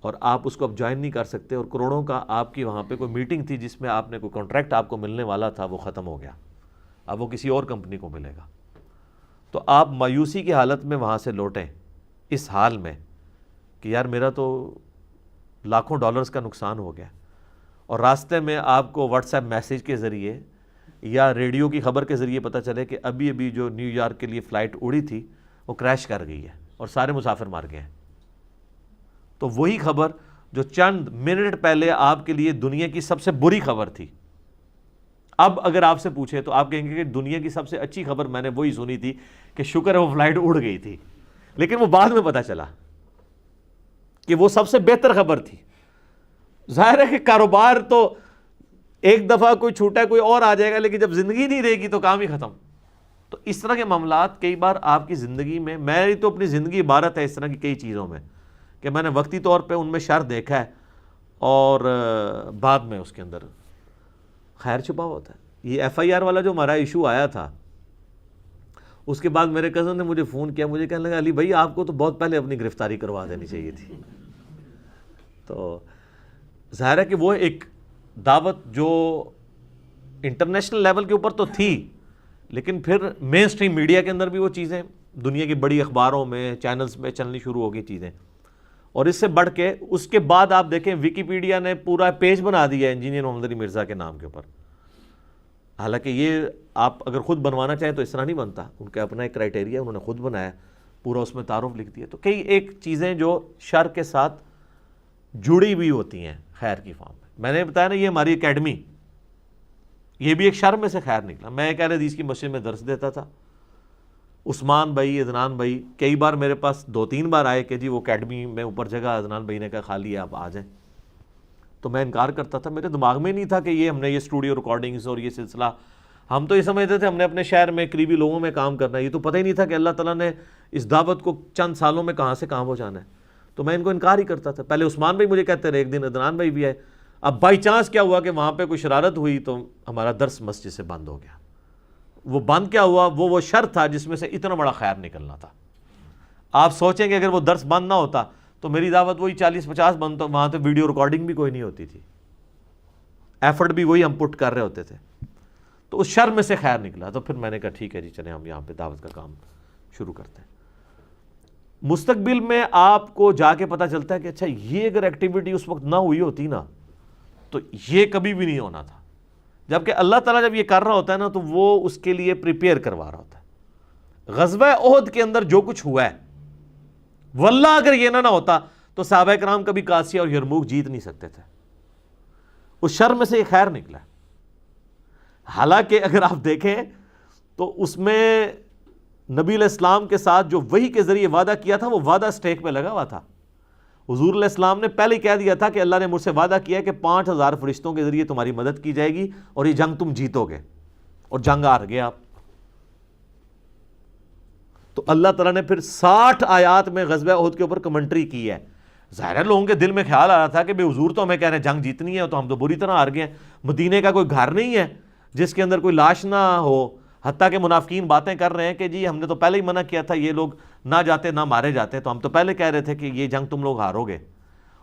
اور آپ اس کو اب جوائن نہیں کر سکتے، اور کروڑوں کا آپ کی وہاں پہ کوئی میٹنگ تھی جس میں آپ نے کوئی کانٹریکٹ آپ کو ملنے والا تھا وہ ختم ہو گیا، اب وہ کسی اور کمپنی کو ملے گا۔ تو آپ مایوسی کی حالت میں وہاں سے لوٹیں اس حال میں کہ یار میرا تو لاکھوں ڈالرز کا نقصان ہو گیا، اور راستے میں آپ کو واٹس ایپ میسیج کے ذریعے یا ریڈیو کی خبر کے ذریعے پتہ چلے کہ ابھی ابھی جو نیو یارک کے لیے فلائٹ اڑی تھی وہ کریش کر گئی ہے اور سارے مسافر مار گئے ہیں۔ تو وہی خبر جو چند منٹ پہلے آپ کے لیے دنیا کی سب سے بری خبر تھی، اب اگر آپ سے پوچھے تو آپ کہیں گے کہ دنیا کی سب سے اچھی خبر میں نے وہی سنی تھی کہ شکر ہے وہ فلائٹ اڑ گئی تھی، لیکن وہ بعد میں پتہ چلا کہ وہ سب سے بہتر خبر تھی۔ ظاہر ہے کہ کاروبار تو ایک دفعہ کوئی چھوٹا ہے کوئی اور آ جائے گا، لیکن جب زندگی نہیں رہے گی تو کام ہی ختم۔ تو اس طرح کے معاملات کئی بار آپ کی زندگی میں، میری تو اپنی زندگی عبارت ہے اس طرح کی کئی چیزوں میں کہ میں نے وقتی طور پہ ان میں شر دیکھا ہے اور بعد میں اس کے اندر خیر چھپا ہوتا ہے۔ یہ ایف آئی آر والا جو ہمارا ایشو آیا تھا، اس کے بعد میرے کزن نے مجھے فون کیا، مجھے کہنے لگا علی بھائی آپ کو تو بہت پہلے اپنی گرفتاری کروا دینی چاہیے تھی۔ تو ظاہر ہے کہ وہ ایک دعوت جو انٹرنیشنل لیول کے اوپر تو تھی، لیکن پھر مین سٹریم میڈیا کے اندر بھی وہ چیزیں دنیا کی بڑی اخباروں میں چینلز میں چلنی شروع ہو گئی چیزیں، اور اس سے بڑھ کے اس کے بعد آپ دیکھیں ویکیپیڈیا نے پورا پیج بنا دیا انجینئر محمد علی مرزا کے نام کے اوپر۔ حالانکہ یہ آپ اگر خود بنوانا چاہیں تو اس طرح نہیں بنتا، ان کا اپنا ایک کرائٹیریا انہوں نے خود بنایا، پورا اس میں تعارف لکھ دیا۔ تو کئی ایک چیزیں جو شر کے ساتھ جڑی ہوئی ہوتی ہیں خیر کی فارم میں نے بتایا نا، یہ ہماری اکیڈمی یہ بھی ایک شر میں سے خیر نکلا۔ میں ایک اہل حدیث کی مسجد میں درس دیتا تھا، عثمان بھائی عدنان بھائی کئی بار میرے پاس 2-3 بار آئے کہ جی وہ اکیڈمی میں اوپر جگہ، عدنان بھائی نے کہا خالی ہے آپ آ جائیں، تو میں انکار کرتا تھا۔ میرے دماغ میں نہیں تھا کہ یہ ہم نے یہ اسٹوڈیو ریکارڈنگز اور یہ سلسلہ، ہم تو یہ سمجھتے تھے ہم نے اپنے شہر میں قریبی لوگوں میں کام کرنا ہے، یہ تو پتہ ہی نہیں تھا کہ اللہ تعالیٰ نے اس دعوت کو چند سالوں میں کہاں سے کہاں پہنچانا ہے۔ تو میں ان کو انکار ہی کرتا تھا۔ پہلے عثمان بھائی مجھے کہتے رہے، ایک دن عدنان بھائی بھی آئے۔ اب بائی چانس کیا ہوا کہ وہاں پہ کوئی شرارت ہوئی تو ہمارا درس مسجد سے بند ہو گیا۔ وہ بند کیا ہوا، وہ شر تھا جس میں سے اتنا بڑا خیر نکلنا تھا۔ آپ سوچیں کہ اگر وہ درس بند نہ ہوتا تو میری دعوت وہی 40-50 بند، تو وہاں تو ویڈیو ریکارڈنگ بھی کوئی نہیں ہوتی تھی، ایفرٹ بھی وہی ہم پٹ کر رہے ہوتے تھے۔ تو اس شر میں سے خیر نکلا، تو پھر میں نے کہا ٹھیک ہے جی چلیں ہم یہاں پہ دعوت کا کام شروع کرتے ہیں۔ مستقبل میں آپ کو جا کے پتہ چلتا ہے کہ اچھا یہ اگر ایکٹیویٹی اس وقت نہ ہوئی ہوتی نا تو یہ کبھی بھی نہیں ہونا تھا، جبکہ اللہ تعالیٰ جب یہ کر رہا ہوتا ہے نا تو وہ اس کے لیے پریپیئر کروا رہا ہوتا ہے۔ غزوہ احد کے اندر جو کچھ ہوا ہے، واللہ اگر یہ نہ ہوتا تو صحابہ کرام کبھی قادسیہ اور یرموک جیت نہیں سکتے تھے۔ اس شر میں سے یہ خیر نکلا۔ حالانکہ اگر آپ دیکھیں تو اس میں نبی علیہ السلام کے ساتھ جو وحی کے ذریعے وعدہ کیا تھا وہ وعدہ سٹیک پہ لگا ہوا تھا۔ حضور علیہ السلام نے پہلے ہی کہہ دیا تھا کہ اللہ نے مجھ سے وعدہ کیا ہے کہ 5000 فرشتوں کے ذریعے تمہاری مدد کی جائے گی اور یہ جنگ تم جیتو گے، اور جنگ ہار گئے آپ۔ تو اللہ تعالیٰ نے پھر 60 آیات میں غزوہ احد کے اوپر کمنٹری کی ہے۔ ظاہر ہے لوگوں کے دل میں خیال آ رہا تھا کہ بے حضور تو ہمیں کہہ رہے ہیں جنگ جیتنی ہے، تو ہم تو بری طرح ہار گئے ہیں، مدینے کا کوئی گھر نہیں ہے جس کے اندر کوئی لاش نہ ہو، حتیٰ کہ منافقین باتیں کر رہے ہیں کہ جی ہم نے تو پہلے ہی منع کیا تھا یہ لوگ نہ جاتے نہ مارے جاتے، تو ہم تو پہلے کہہ رہے تھے کہ یہ جنگ تم لوگ ہارو گے۔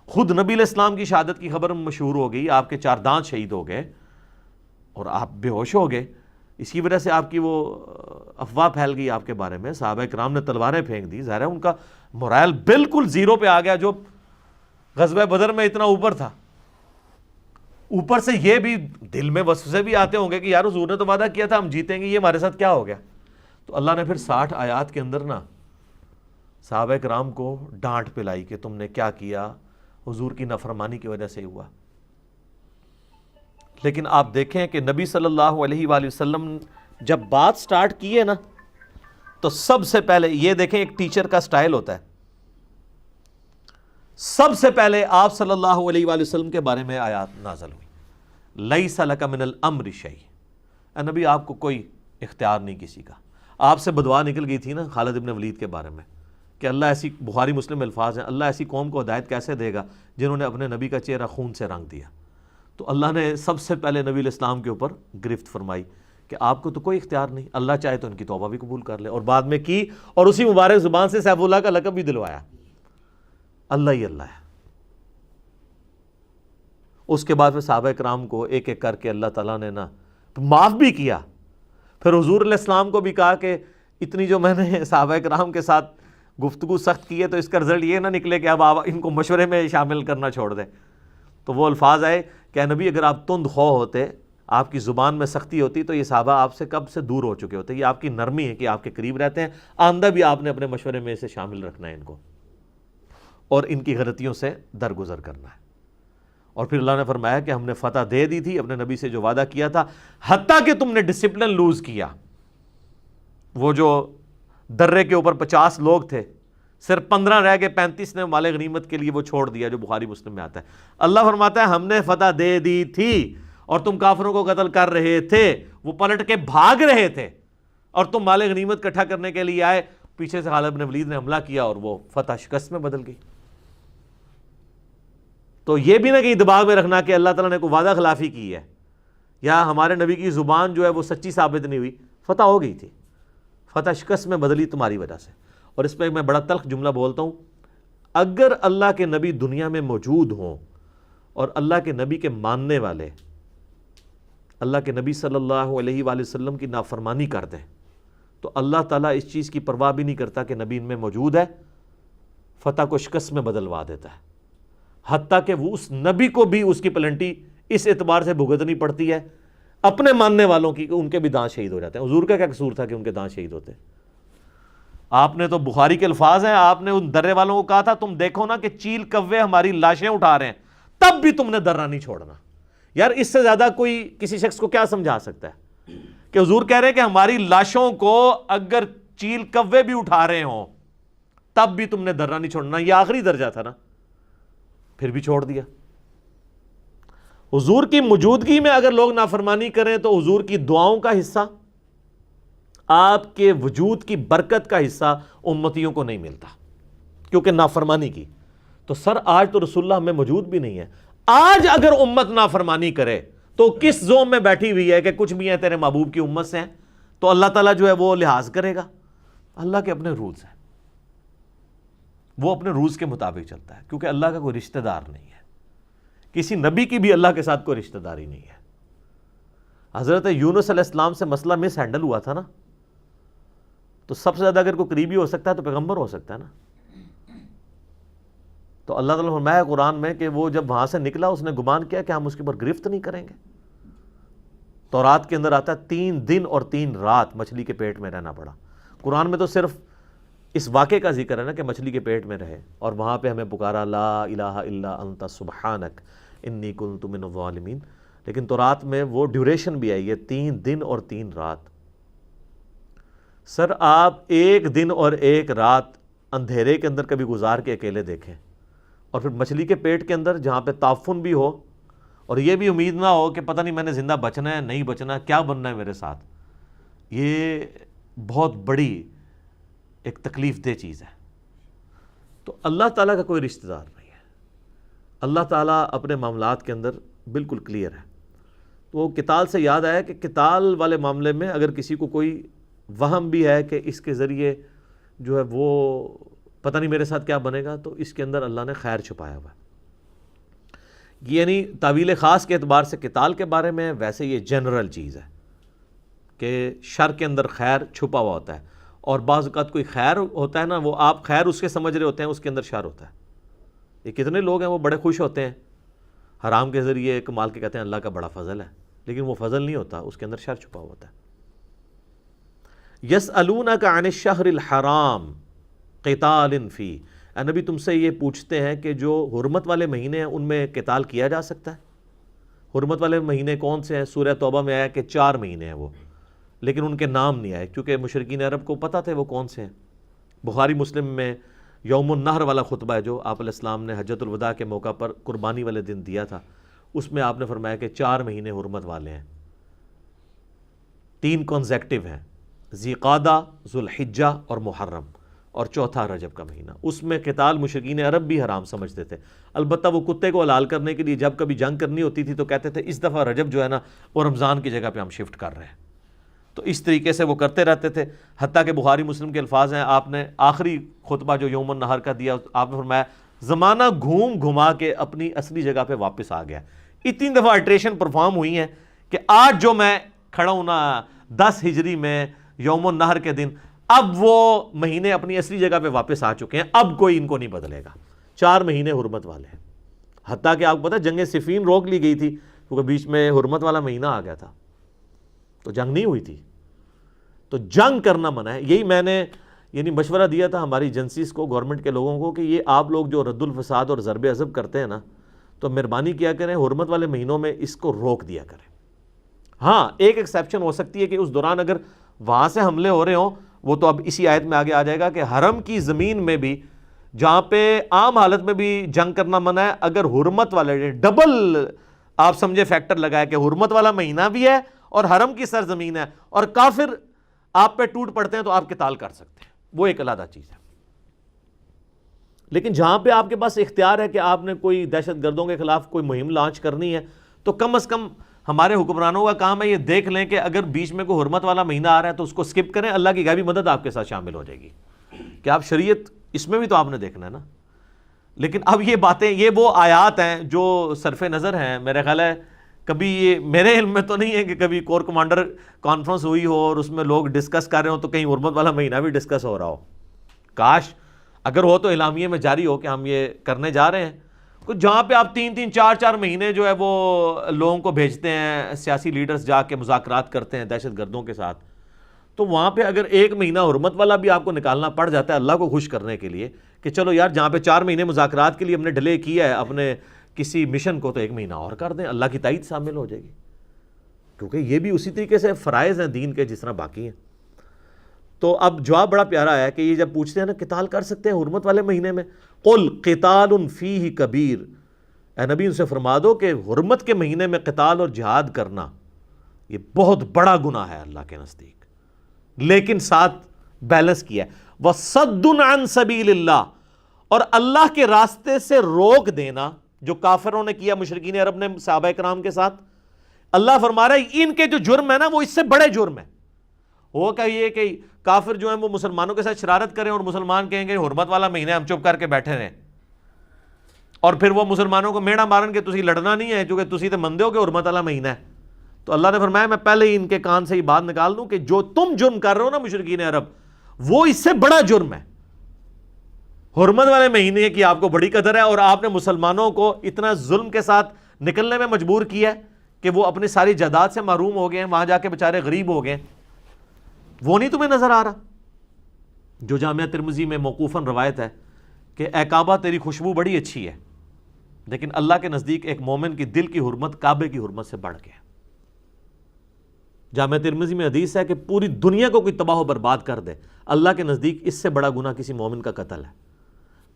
خود نبی علیہ السلام کی شہادت کی خبر مشہور ہو گئی، آپ کے 4 دانت شہید ہو گئے اور آپ بے ہوش ہو گئے۔ اس کی وجہ سے آپ کی وہ افواہ پھیل گئی آپ کے بارے میں، صحابہ کرام نے تلواریں پھینک دی، ظاہر ہے ان کا مورائل بالکل زیرو پہ آ گیا، جو غزوہ بدر میں اتنا اوپر تھا، اوپر سے یہ بھی دل میں وسوسے بھی آتے ہوں گے کہ یار حضور نے تو وعدہ کیا تھا ہم جیتیں گے، یہ ہمارے ساتھ کیا ہو گیا؟ تو اللہ نے پھر 60 آیات کے اندر نا صحابہ کرام کو ڈانٹ پلائی کہ تم نے کیا کیا، حضور کی نافرمانی کی وجہ سے ہوا۔ لیکن آپ دیکھیں کہ نبی صلی اللہ علیہ وآلہ وسلم جب بات سٹارٹ کی ہے نا، تو سب سے پہلے یہ دیکھیں ایک ٹیچر کا سٹائل ہوتا ہے، سب سے پہلے آپ صلی اللہ علیہ وآلہ وسلم کے بارے میں آیات نازل ہوئی، لیس لک من الامر شیء، اے نبی آپ کو کوئی اختیار نہیں کسی کا۔ آپ سے بدوا نکل گئی تھی نا خالد ابن ولید کے بارے میں کہ اللہ ایسی، بخاری مسلم الفاظ ہیں، اللہ ایسی قوم کو ہدایت کیسے دے گا جنہوں نے اپنے نبی کا چہرہ خون سے رنگ دیا۔ تو اللہ نے سب سے پہلے نبی علیہ السلام کے اوپر گرفت فرمائی کہ آپ کو تو کوئی اختیار نہیں، اللہ چاہے تو ان کی توبہ بھی قبول کر لے، اور بعد میں کی، اور اسی مبارک زبان سے سیف اللہ کا لقب بھی دلوایا، اللہ ہی اللہ ہے۔ اس کے بعد پھر صحابہ کرام کو ایک ایک کر کے اللہ تعالیٰ نے نا معاف بھی کیا۔ پھر حضور علیہ السلام کو بھی کہا کہ اتنی جو میں نے صحابہ کرام کے ساتھ گفتگو سخت کی ہے تو اس کا رزلٹ یہ نہ نکلے کہ اب آپ ان کو مشورے میں شامل کرنا چھوڑ دیں۔ تو وہ الفاظ آئے کہ اے نبی اگر آپ تند خو ہوتے، آپ کی زبان میں سختی ہوتی، تو یہ صحابہ آپ سے کب سے دور ہو چکے ہوتے۔ یہ آپ کی نرمی ہے کہ آپ کے قریب رہتے ہیں، آئندہ بھی آپ نے اپنے مشورے میں اسے شامل رکھنا ہے ان کو، اور ان کی غلطیوں سے درگزر کرنا ہے۔ اور پھر اللہ نے فرمایا کہ ہم نے فتح دے دی تھی اپنے نبی سے جو وعدہ کیا تھا، حتیٰ کہ تم نے ڈسپلن لوز کیا۔ وہ جو درے کے اوپر 50 لوگ تھے، صرف 15 رہ گئے، 35 نے مال غنیمت کے لیے وہ چھوڑ دیا، جو بخاری مسلم میں آتا ہے۔ اللہ فرماتا ہے ہم نے فتح دے دی تھی اور تم کافروں کو قتل کر رہے تھے، وہ پلٹ کے بھاگ رہے تھے، اور تم مال غنیمت اکٹھا کرنے کے لیے آئے، پیچھے سے خالد بن ولید نے حملہ کیا اور وہ فتح شکست میں بدل گئی۔ تو یہ بھی نہ کہیں دماغ میں رکھنا کہ اللہ تعالیٰ نے کوئی وعدہ خلافی کی ہے یا ہمارے نبی کی زبان جو ہے وہ سچی ثابت نہیں ہوئی، فتح ہو گئی تھی، فتح شکست میں بدلی تمہاری وجہ سے۔ اور اس پہ میں بڑا تلخ جملہ بولتا ہوں، اگر اللہ کے نبی دنیا میں موجود ہوں اور اللہ کے نبی کے ماننے والے اللہ کے نبی صلی اللہ علیہ وآلہ وسلم کی نافرمانی کر دیں، تو اللہ تعالیٰ اس چیز کی پرواہ بھی نہیں کرتا کہ نبی ان میں موجود ہے، فتح کو شکست میں بدلوا دیتا ہے، حتیٰ کہ وہ اس نبی کو بھی اس کی پلنٹی اس اعتبار سے بھگتنی پڑتی ہے اپنے ماننے والوں کی کہ ان کے بھی دانت شہید ہو جاتے ہیں۔ حضور کا کیا قصور تھا کہ ان کے دانت شہید ہوتے؟ آپ نے تو بخاری کے الفاظ ہیں، آپ نے ان درے والوں کو کہا تھا تم دیکھو نا کہ چیل کوے ہماری لاشیں اٹھا رہے ہیں، تب بھی تم نے درہ نہیں چھوڑنا۔ یار اس سے زیادہ کوئی کسی شخص کو کیا سمجھا سکتا ہے کہ حضور کہہ رہے ہیں کہ ہماری لاشوں کو اگر چیل کوے بھی اٹھا رہے ہوں تب بھی تم نے درہ نہیں چھوڑنا۔ یہ آخری درجہ تھا نا، پھر بھی چھوڑ دیا۔ حضور کی موجودگی میں اگر لوگ نافرمانی کریں تو حضور کی دعاؤں کا حصہ، آپ کے وجود کی برکت کا حصہ امتیوں کو نہیں ملتا، کیونکہ نافرمانی کی۔ تو سر آج تو رسول اللہ ہمیں موجود بھی نہیں ہے، آج اگر امت نافرمانی کرے تو کس زوم میں بیٹھی ہوئی ہے کہ کچھ بھی ہیں تیرے محبوب کی امت سے ہیں، تو اللہ تعالیٰ جو ہے وہ لحاظ کرے گا؟ اللہ کے اپنے رولز ہیں، وہ اپنے رولز کے مطابق چلتا ہے، کیونکہ اللہ کا کوئی رشتہ دار نہیں ہے، کسی نبی کی بھی اللہ کے ساتھ کوئی رشتہ داری نہیں ہے۔ حضرت یونس علیہ السلام سے مسئلہ مس ہینڈل ہوا تھا نا، تو سب سے زیادہ اگر کوئی قریبی ہو سکتا ہے تو پیغمبر ہو سکتا ہے نا۔ تو اللہ تعالیٰ فرمایا قرآن میں کہ وہ جب وہاں سے نکلا اس نے گمان کیا کہ ہم اس کے اوپر گرفت نہیں کریں گے۔ تورات کے اندر آتا ہے 3 دن اور 3 رات مچھلی کے پیٹ میں رہنا پڑا۔ قرآن میں تو صرف اس واقعے کا ذکر ہے نا کہ مچھلی کے پیٹ میں رہے، اور وہاں پہ ہمیں پکارا لا الہ الا انت سبحانک انی کنت من الظالمین، لیکن تورات میں وہ ڈیوریشن بھی آئی ہے 3 دن اور 3 رات۔ سر آپ 1 دن اور 1 رات اندھیرے کے اندر کبھی گزار کے اکیلے دیکھیں، اور پھر مچھلی کے پیٹ کے اندر جہاں پہ تعفن بھی ہو اور یہ بھی امید نہ ہو کہ پتہ نہیں میں نے زندہ بچنا ہے نہیں بچنا، کیا بننا ہے میرے ساتھ، یہ بہت بڑی ایک تکلیف دہ چیز ہے۔ تو اللہ تعالیٰ کا کوئی رشتہ دار نہیں ہے، اللہ تعالیٰ اپنے معاملات کے اندر بالکل کلیئر ہے۔ تو وہ قتال سے یاد آیا کہ قتال والے معاملے میں اگر کسی کو کوئی وہم بھی ہے کہ اس کے ذریعے جو ہے وہ پتہ نہیں میرے ساتھ کیا بنے گا، تو اس کے اندر اللہ نے خیر چھپایا ہوا ہے۔ یعنی تعویل خاص کے اعتبار سے قتال کے بارے میں، ویسے یہ جنرل چیز ہے کہ شر کے اندر خیر چھپا ہوا ہوتا ہے، اور بعض اوقات کوئی خیر ہوتا ہے نا، وہ آپ خیر اس کے سمجھ رہے ہوتے ہیں، اس کے اندر شر ہوتا ہے۔ یہ کتنے لوگ ہیں وہ بڑے خوش ہوتے ہیں حرام کے ذریعے کمال کے، کہتے ہیں اللہ کا بڑا فضل ہے، لیکن وہ فضل نہیں ہوتا، اس کے اندر شر چھپا ہوا ہوتا ہے۔ یسألونک عن الشہر الحرام قتال فی، اے نبی تم سے یہ پوچھتے ہیں کہ جو حرمت والے مہینے ہیں ان میں قتال کیا جا سکتا ہے؟ حرمت والے مہینے کون سے ہیں؟ سورہ توبہ میں آیا کہ 4 مہینے ہیں وہ، لیکن ان کے نام نہیں آئے کیونکہ مشرکین عرب کو پتہ تھے وہ کون سے ہیں۔ بخاری مسلم میں یوم النحر والا خطبہ ہے جو آپ علیہ السلام نے حجۃ الوداع کے موقع پر قربانی والے دن دیا تھا، اس میں آپ نے فرمایا کہ 4 مہینے حرمت والے ہیں، 3 کنزیکٹیو ہیں، ذی قعدہ، ذوالحجہ اور محرم، اور چوتھا رجب کا مہینہ۔ اس میں قتال مشرکین عرب بھی حرام سمجھتے تھے، البتہ وہ کتے کو حلال کرنے کے لیے جب کبھی جنگ کرنی ہوتی تھی تو کہتے تھے اس دفعہ رجب جو ہے نا وہ رمضان کی جگہ پہ ہم شفٹ کر رہے ہیں، تو اس طریقے سے وہ کرتے رہتے تھے۔ حتیٰ کہ بخاری مسلم کے الفاظ ہیں، آپ نے آخری خطبہ جو یوم النحر کا دیا، آپ نے فرمایا زمانہ گھوم گھما کے اپنی اصلی جگہ پہ واپس آ گیا۔ اتنی دفعہ الٹریشن پرفارم ہوئی ہیں کہ آج جو میں کھڑا ہوں نا 10 ہجری میں یوم النحر کے دن، اب وہ مہینے اپنی اصلی جگہ پہ واپس آ چکے ہیں، اب کوئی ان کو نہیں بدلے گا۔ 4 مہینے حرمت والے ہیں، حتیٰ کہ آپ کو پتہ جنگ صفین روک لی گئی تھی کیونکہ بیچ میں حرمت والا مہینہ آ گیا تھا، تو جنگ نہیں ہوئی تھی، تو جنگ کرنا منع ہے۔ یہی میں نے مشورہ دیا تھا ہماری ایجنسیز کو، گورنمنٹ کے لوگوں کو، کہ یہ آپ لوگ جو رد الفساد اور ضرب عضب کرتے ہیں نا، تو مہربانی کیا کریں حرمت والے مہینوں میں اس کو روک دیا کریں۔ ہاں ایک ایکسیپشن ہو سکتی ہے کہ اس دوران اگر وہاں سے حملے ہو رہے ہوں، وہ تو اب اسی آیت میں آگے آ جائے گا کہ حرم کی زمین میں بھی جہاں پہ عام حالت میں بھی جنگ کرنا منع ہے، اگر حرمت والے ڈبل آپ سمجھے فیکٹر لگائے کہ حرمت والا مہینہ بھی ہے اور حرم کی سرزمین ہے اور کافر آپ پہ ٹوٹ پڑتے ہیں تو آپ قتال کر سکتے ہیں، وہ ایک علیحدہ چیز ہے۔ لیکن جہاں پہ آپ کے پاس اختیار ہے کہ آپ نے کوئی دہشت گردوں کے خلاف کوئی مہم لانچ کرنی ہے، تو کم از کم ہمارے حکمرانوں کا کام ہے یہ دیکھ لیں کہ اگر بیچ میں کوئی حرمت والا مہینہ آ رہا ہے تو اس کو سکپ کریں، اللہ کی غیبی مدد آپ کے ساتھ شامل ہو جائے گی کہ آپ شریعت اس میں بھی تو آپ نے دیکھنا ہے نا۔ لیکن اب یہ باتیں، یہ وہ آیات ہیں جو صرف نظر ہیں، میرے خیال ہے کبھی یہ میرے علم میں تو نہیں ہے کہ کبھی کور کمانڈر کانفرنس ہوئی ہو اور اس میں لوگ ڈسکس کر رہے ہوں تو کہیں حرمت والا مہینہ بھی ڈسکس ہو رہا ہو۔ کاش اگر ہو تو اعلامیے میں جاری ہو کہ ہم یہ کرنے جا رہے ہیں، کچھ جہاں پہ آپ 3 4 مہینے جو ہے وہ لوگوں کو بھیجتے ہیں، سیاسی لیڈرز جا کے مذاکرات کرتے ہیں دہشت گردوں کے ساتھ، تو وہاں پہ اگر 1 مہینہ حرمت والا بھی آپ کو نکالنا پڑ جاتا ہے اللہ کو خوش کرنے کے لیے کہ چلو یار جہاں پہ 4 مہینے مذاکرات کے لیے ہم نے ڈیلے کیا ہے اپنے کسی مشن کو، تو 1 مہینہ اور کر دیں، اللہ کی تائید شامل ہو جائے گی، کیونکہ یہ بھی اسی طریقے سے فرائض ہیں دین کے جس طرح باقی ہیں۔ تو اب جواب بڑا پیارا ہے کہ یہ جب پوچھتے ہیں نا قتال کر سکتے ہیں حرمت والے مہینے میں، قل قتال فیہ کبیر، اے نبی ان سے فرما دو کہ حرمت کے مہینے میں قتال اور جہاد کرنا یہ بہت بڑا گناہ ہے اللہ کے نزدیک، لیکن ساتھ بیلنس کیا ہے وَصَدٌّ عَن سَبِيلِ اللَّهِ، اور اللہ کے راستے سے روک دینا جو کافروں نے کیا، مشرکین عرب نے صحابہ کرام کے ساتھ۔ اللہ فرما رہا ہے ان کے جو جرم ہے نا وہ اس سے بڑے جرم ہیں۔ وہ کہ یہ کہ کافر جو ہیں وہ مسلمانوں کے ساتھ شرارت کریں اور مسلمان کہیں گے حرمت والا مہینہ ہم چپ کر کے بیٹھے رہیں، اور پھر وہ مسلمانوں کو میڑا مارن کے تسی لڑنا نہیں ہے کیونکہ تسی تو مندے ہو کہ حرمت والا مہینہ ہے۔ تو اللہ نے فرمایا میں پہلے ہی ان کے کان سے یہ بات نکال دوں کہ جو تم جرم کر رہے ہو نا مشرکین عرب، وہ اس سے بڑا جرم ہے۔ حرمت والے مہینے کی آپ کو بڑی قدر ہے اور آپ نے مسلمانوں کو اتنا ظلم کے ساتھ نکلنے میں مجبور کیا ہے کہ وہ اپنی ساری جائیداد سے محروم ہو گئے ہیں، وہاں جا کے بیچارے غریب ہو گئے، وہ نہیں تمہیں نظر آ رہا؟ جو جامعہ ترمذی میں موقوفاً روایت ہے کہ اے کعبہ تیری خوشبو بڑی اچھی ہے، لیکن اللہ کے نزدیک ایک مومن کی دل کی حرمت کعبے کی حرمت سے بڑھ گیا۔ جامعہ ترمذی میں حدیث ہے کہ پوری دنیا کو کوئی تباہ و برباد کر دے، اللہ کے نزدیک اس سے بڑا گناہ کسی مومن کا قتل ہے۔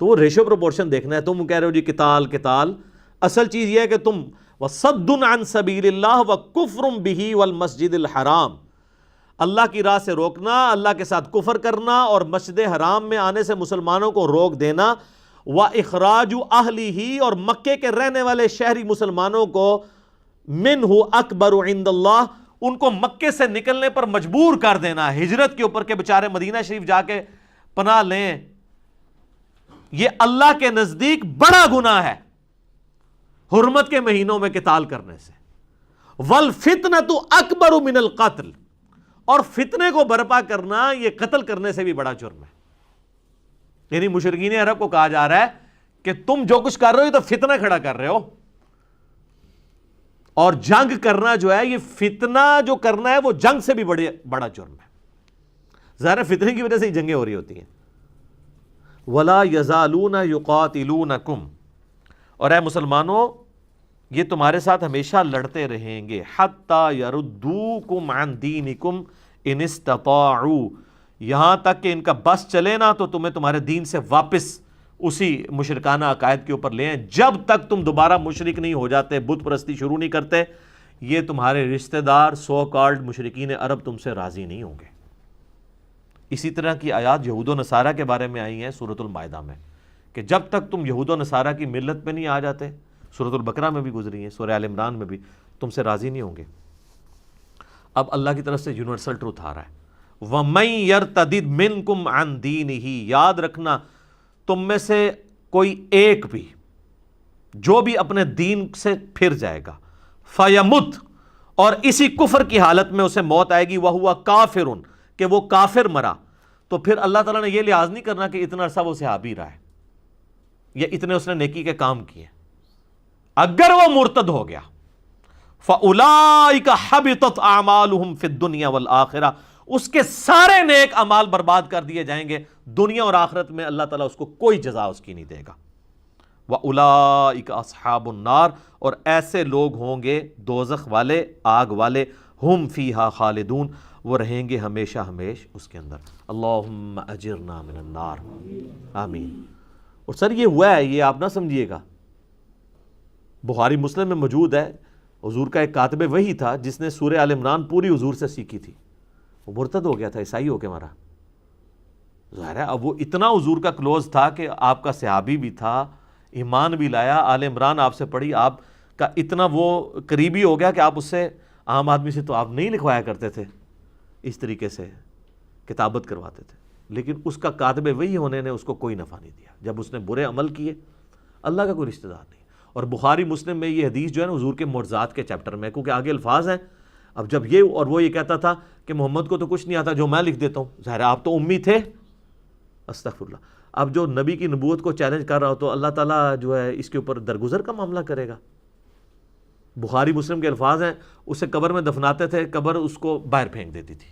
تو وہ ریشو پروپورشن دیکھنا ہے۔ تم کہہ رہے ہو جی قتال، اصل چیز یہ ہے کہ تم وَصَدٌّ عَن سَبِيلِ اللَّهِ وَكُفْرٌ بِهِ وَالْمَسْجِدِ الْحَرَامِ، اللہ کی راہ سے روکنا، اللہ کے ساتھ کفر کرنا اور مسجد حرام میں آنے سے مسلمانوں کو روک دینا، وَإِخْرَاجُ أَهْلِهِ، اور مکے کے رہنے والے شہری مسلمانوں کو مِنْهُ أَكْبَرُ عِنْدَ اللَّهِ، ان کو مکے سے نکلنے پر مجبور کر دینا ہجرت کے اوپر کہ بچارے مدینہ شریف جا کے پناہ لیں، یہ اللہ کے نزدیک بڑا گناہ ہے حرمت کے مہینوں میں قتال کرنے سے۔ وَالْفِتْنَةُ أَكْبَرُ مِنَ الْقَتْلِ، اور فتنے کو برپا کرنا یہ قتل کرنے سے بھی بڑا جرم ہے. یعنی مشرکین عرب کو کہا جا رہا ہے کہ تم جو کچھ کر رہے ہو یہ تو فتنہ کھڑا کر رہے ہو, اور جنگ کرنا جو ہے یہ فتنہ جو کرنا ہے وہ جنگ سے بھی بڑا جرم ہے. ظاہر فتنے کی وجہ سے ہی جنگیں ہو رہی ہوتی ہیں. وَلَا يَزَالُونَ يُقَاتِلُونَكُمْ, اور اے مسلمانوں یہ تمہارے ساتھ ہمیشہ لڑتے رہیں گے, حَتَّى يَرُدُّوكُمْ عَنْ دِينِكُمْ إِنِ اسْتَطَاعُوا, یہاں تک کہ ان کا بس چلے نا تو تمہیں تمہارے دین سے واپس اسی مشرکانہ عقائد کے اوپر لے آئیں. جب تک تم دوبارہ مشرک نہیں ہو جاتے, بت پرستی شروع نہیں کرتے, یہ تمہارے رشتہ دار سو کالڈ مشرکین عرب تم سے راضی نہیں ہوں گے. اسی طرح کی آیات یہود و نصارہ کے بارے میں آئی ہیں سورۃ المائدہ میں, کہ جب تک تم یہود و نصارہ کی ملت پہ نہیں آ جاتے, سورۃ البقرہ میں بھی گزری ہیں, سورہ آل عمران میں بھی, تم سے راضی نہیں ہوں گے. اب اللہ کی طرف سے یونیورسل ٹروتھ آ رہا ہے, وَمَن يَرْتَدِدْ مِنْكُمْ عَنْ دِينِهِ, یاد رکھنا تم میں سے کوئی ایک بھی جو بھی اپنے دین سے پھر جائے گا, فَيَمُتْ, اور اسی کفر کی حالت میں اسے موت آئے گی, وَهُوَ كَافِرٌ, کہ وہ کافر مرا, تو پھر اللہ تعالیٰ نے یہ لحاظ نہیں کرنا کہ اتنا عرصہ وہ صحابی رہا ہے یا اتنے اس نے نیکی کے کام کیے. اگر وہ مرتد ہو گیا, فَأُولَئِكَ حَبِطَتْ أَعْمَالُهُمْ فِي الدُّنْيَا وَالْآخِرَةِ, اس کے سارے نیک اعمال برباد کر دیے جائیں گے, دنیا اور آخرت میں اللہ تعالیٰ اس کو کوئی جزا اس کی نہیں دے گا. وَأُولَئِكَ أَصْحَابُ النَّارِ, اور ایسے لوگ ہوں گے دوزخ والے, آگ والے, ہم فیہا خالدون, وہ رہیں گے ہمیشہ ہمیش اس کے اندر. اللہم اجرنا من النار, آمین. اور سر یہ ہوا ہے, یہ آپ نہ سمجھیے گا, بخاری مسلم میں موجود ہے, حضور کا ایک کاتب وحی تھا جس نے سورہ آل عمران پوری حضور سے سیکھی تھی, وہ مرتد ہو گیا تھا, عیسائی ہو کے مارا. ظاہر ہے اب وہ اتنا حضور کا کلوز تھا کہ آپ کا صحابی بھی تھا, ایمان بھی لایا, آل عمران آپ سے پڑھی, آپ کا اتنا وہ قریبی ہو گیا کہ آپ اس سے, عام آدمی سے تو آپ نہیں لکھوایا کرتے تھے, اس طریقے سے کتابت کرواتے تھے, لیکن اس کا کاتب وحی ہونے نے اس کو کوئی نفع نہیں دیا. جب اس نے برے عمل کیے, اللہ کا کوئی رشتہ دار نہیں. اور بخاری مسلم میں یہ حدیث جو ہے نا حضور کے معجزات کے چیپٹر میں, کیونکہ آگے الفاظ ہیں. اب جب یہ, اور وہ یہ کہتا تھا کہ محمد کو تو کچھ نہیں آتا جو میں لکھ دیتا ہوں, ظاہر آپ تو امی تھے, استغفر اللہ. اب جو نبی کی نبوت کو چیلنج کر رہا ہو تو اللہ تعالیٰ جو ہے اس کے اوپر درگزر کا معاملہ کرے گا. بخاری مسلم کے الفاظ ہیں, اسے قبر میں دفناتے تھے, قبر اس کو باہر پھینک دیتی تھی,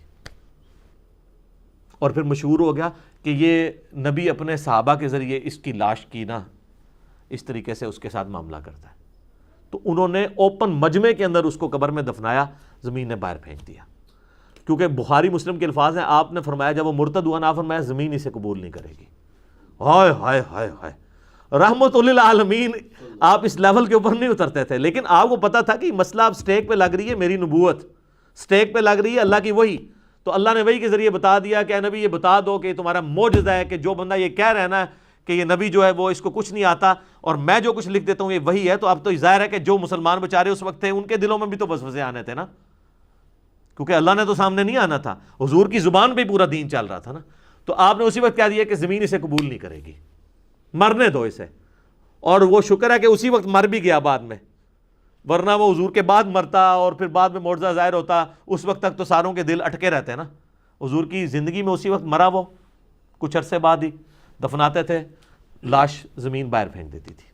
اور پھر مشہور ہو گیا کہ یہ نبی اپنے صحابہ کے ذریعے اس کی لاش کی نا اس طریقے سے اس کے ساتھ معاملہ کرتا ہے. تو انہوں نے اوپن مجمع کے اندر اس کو قبر میں دفنایا, زمین نے باہر پھینک دیا, کیونکہ بخاری مسلم کے الفاظ ہیں, آپ نے فرمایا جب وہ مرتد ہوا نا, فرمایا زمین اسے قبول نہیں کرے گی. ہائے ہائے ہائے ہائے, رحمت للعالمین, آپ اس لیول کے اوپر نہیں اترتے تھے, لیکن آپ کو پتا تھا کہ مسئلہ اب سٹیک پہ لگ رہی ہے, میری نبوت سٹیک پہ لگ رہی ہے, اللہ کی وحی. تو اللہ نے وحی کے ذریعے بتا دیا کہ اے نبی یہ بتا دو کہ تمہارا معجزہ ہے کہ جو بندہ یہ کہہ رہا ہے نا کہ یہ نبی جو ہے وہ اس کو کچھ نہیں آتا اور میں جو کچھ لکھ دیتا ہوں یہ وحی ہے. تو اب تو ظاہر ہے کہ جو مسلمان بیچارے اس وقت تھے ان کے دلوں میں بھی تو وسوسے آنے تھے نا, کیونکہ اللہ نے تو سامنے نہیں آنا تھا, حضور کی زبان پہ پورا دین چل رہا تھا نا. تو آپ نے اسی وقت کہہ دیا کہ زمین اسے قبول نہیں کرے گی, مرنے دو اسے. اور وہ شکر ہے کہ اسی وقت مر بھی گیا بعد میں, ورنہ وہ حضور کے بعد مرتا اور پھر بعد میں معجزہ ظاہر ہوتا, اس وقت تک تو ساروں کے دل اٹکے رہتے ہیں نا. حضور کی زندگی میں اسی وقت مرا, وہ کچھ عرصے بعد ہی دفناتے تھے, لاش زمین باہر پھینک دیتی تھی.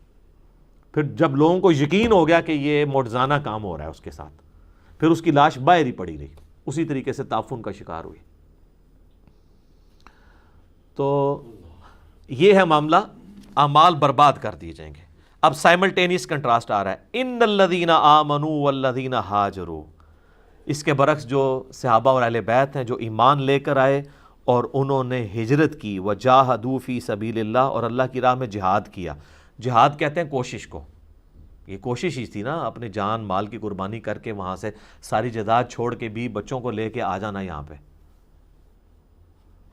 پھر جب لوگوں کو یقین ہو گیا کہ یہ معجزانہ کام ہو رہا ہے اس کے ساتھ, پھر اس کی لاش باہر ہی پڑی رہی, اسی طریقے سے تعفن کا شکار ہوئی. تو یہ ہے معاملہ, اعمال برباد کر دیے جائیں گے. اب سائملٹینیس کنٹراسٹ آ رہا ہے, ان الذین آمنوا والذین ہاجروا, اس کے برعکس جو صحابہ اور اہل بیت ہیں جو ایمان لے کر آئے اور انہوں نے ہجرت کی, وجاہدوا فی سبیل اللہ, اور اللہ کی راہ میں جہاد کیا. جہاد کہتے ہیں کوشش کو, یہ کوشش ہی تھی نا, اپنے جان مال کی قربانی کر کے وہاں سے ساری جائیداد چھوڑ کے بھی بچوں کو لے کے آ جانا یہاں پہ,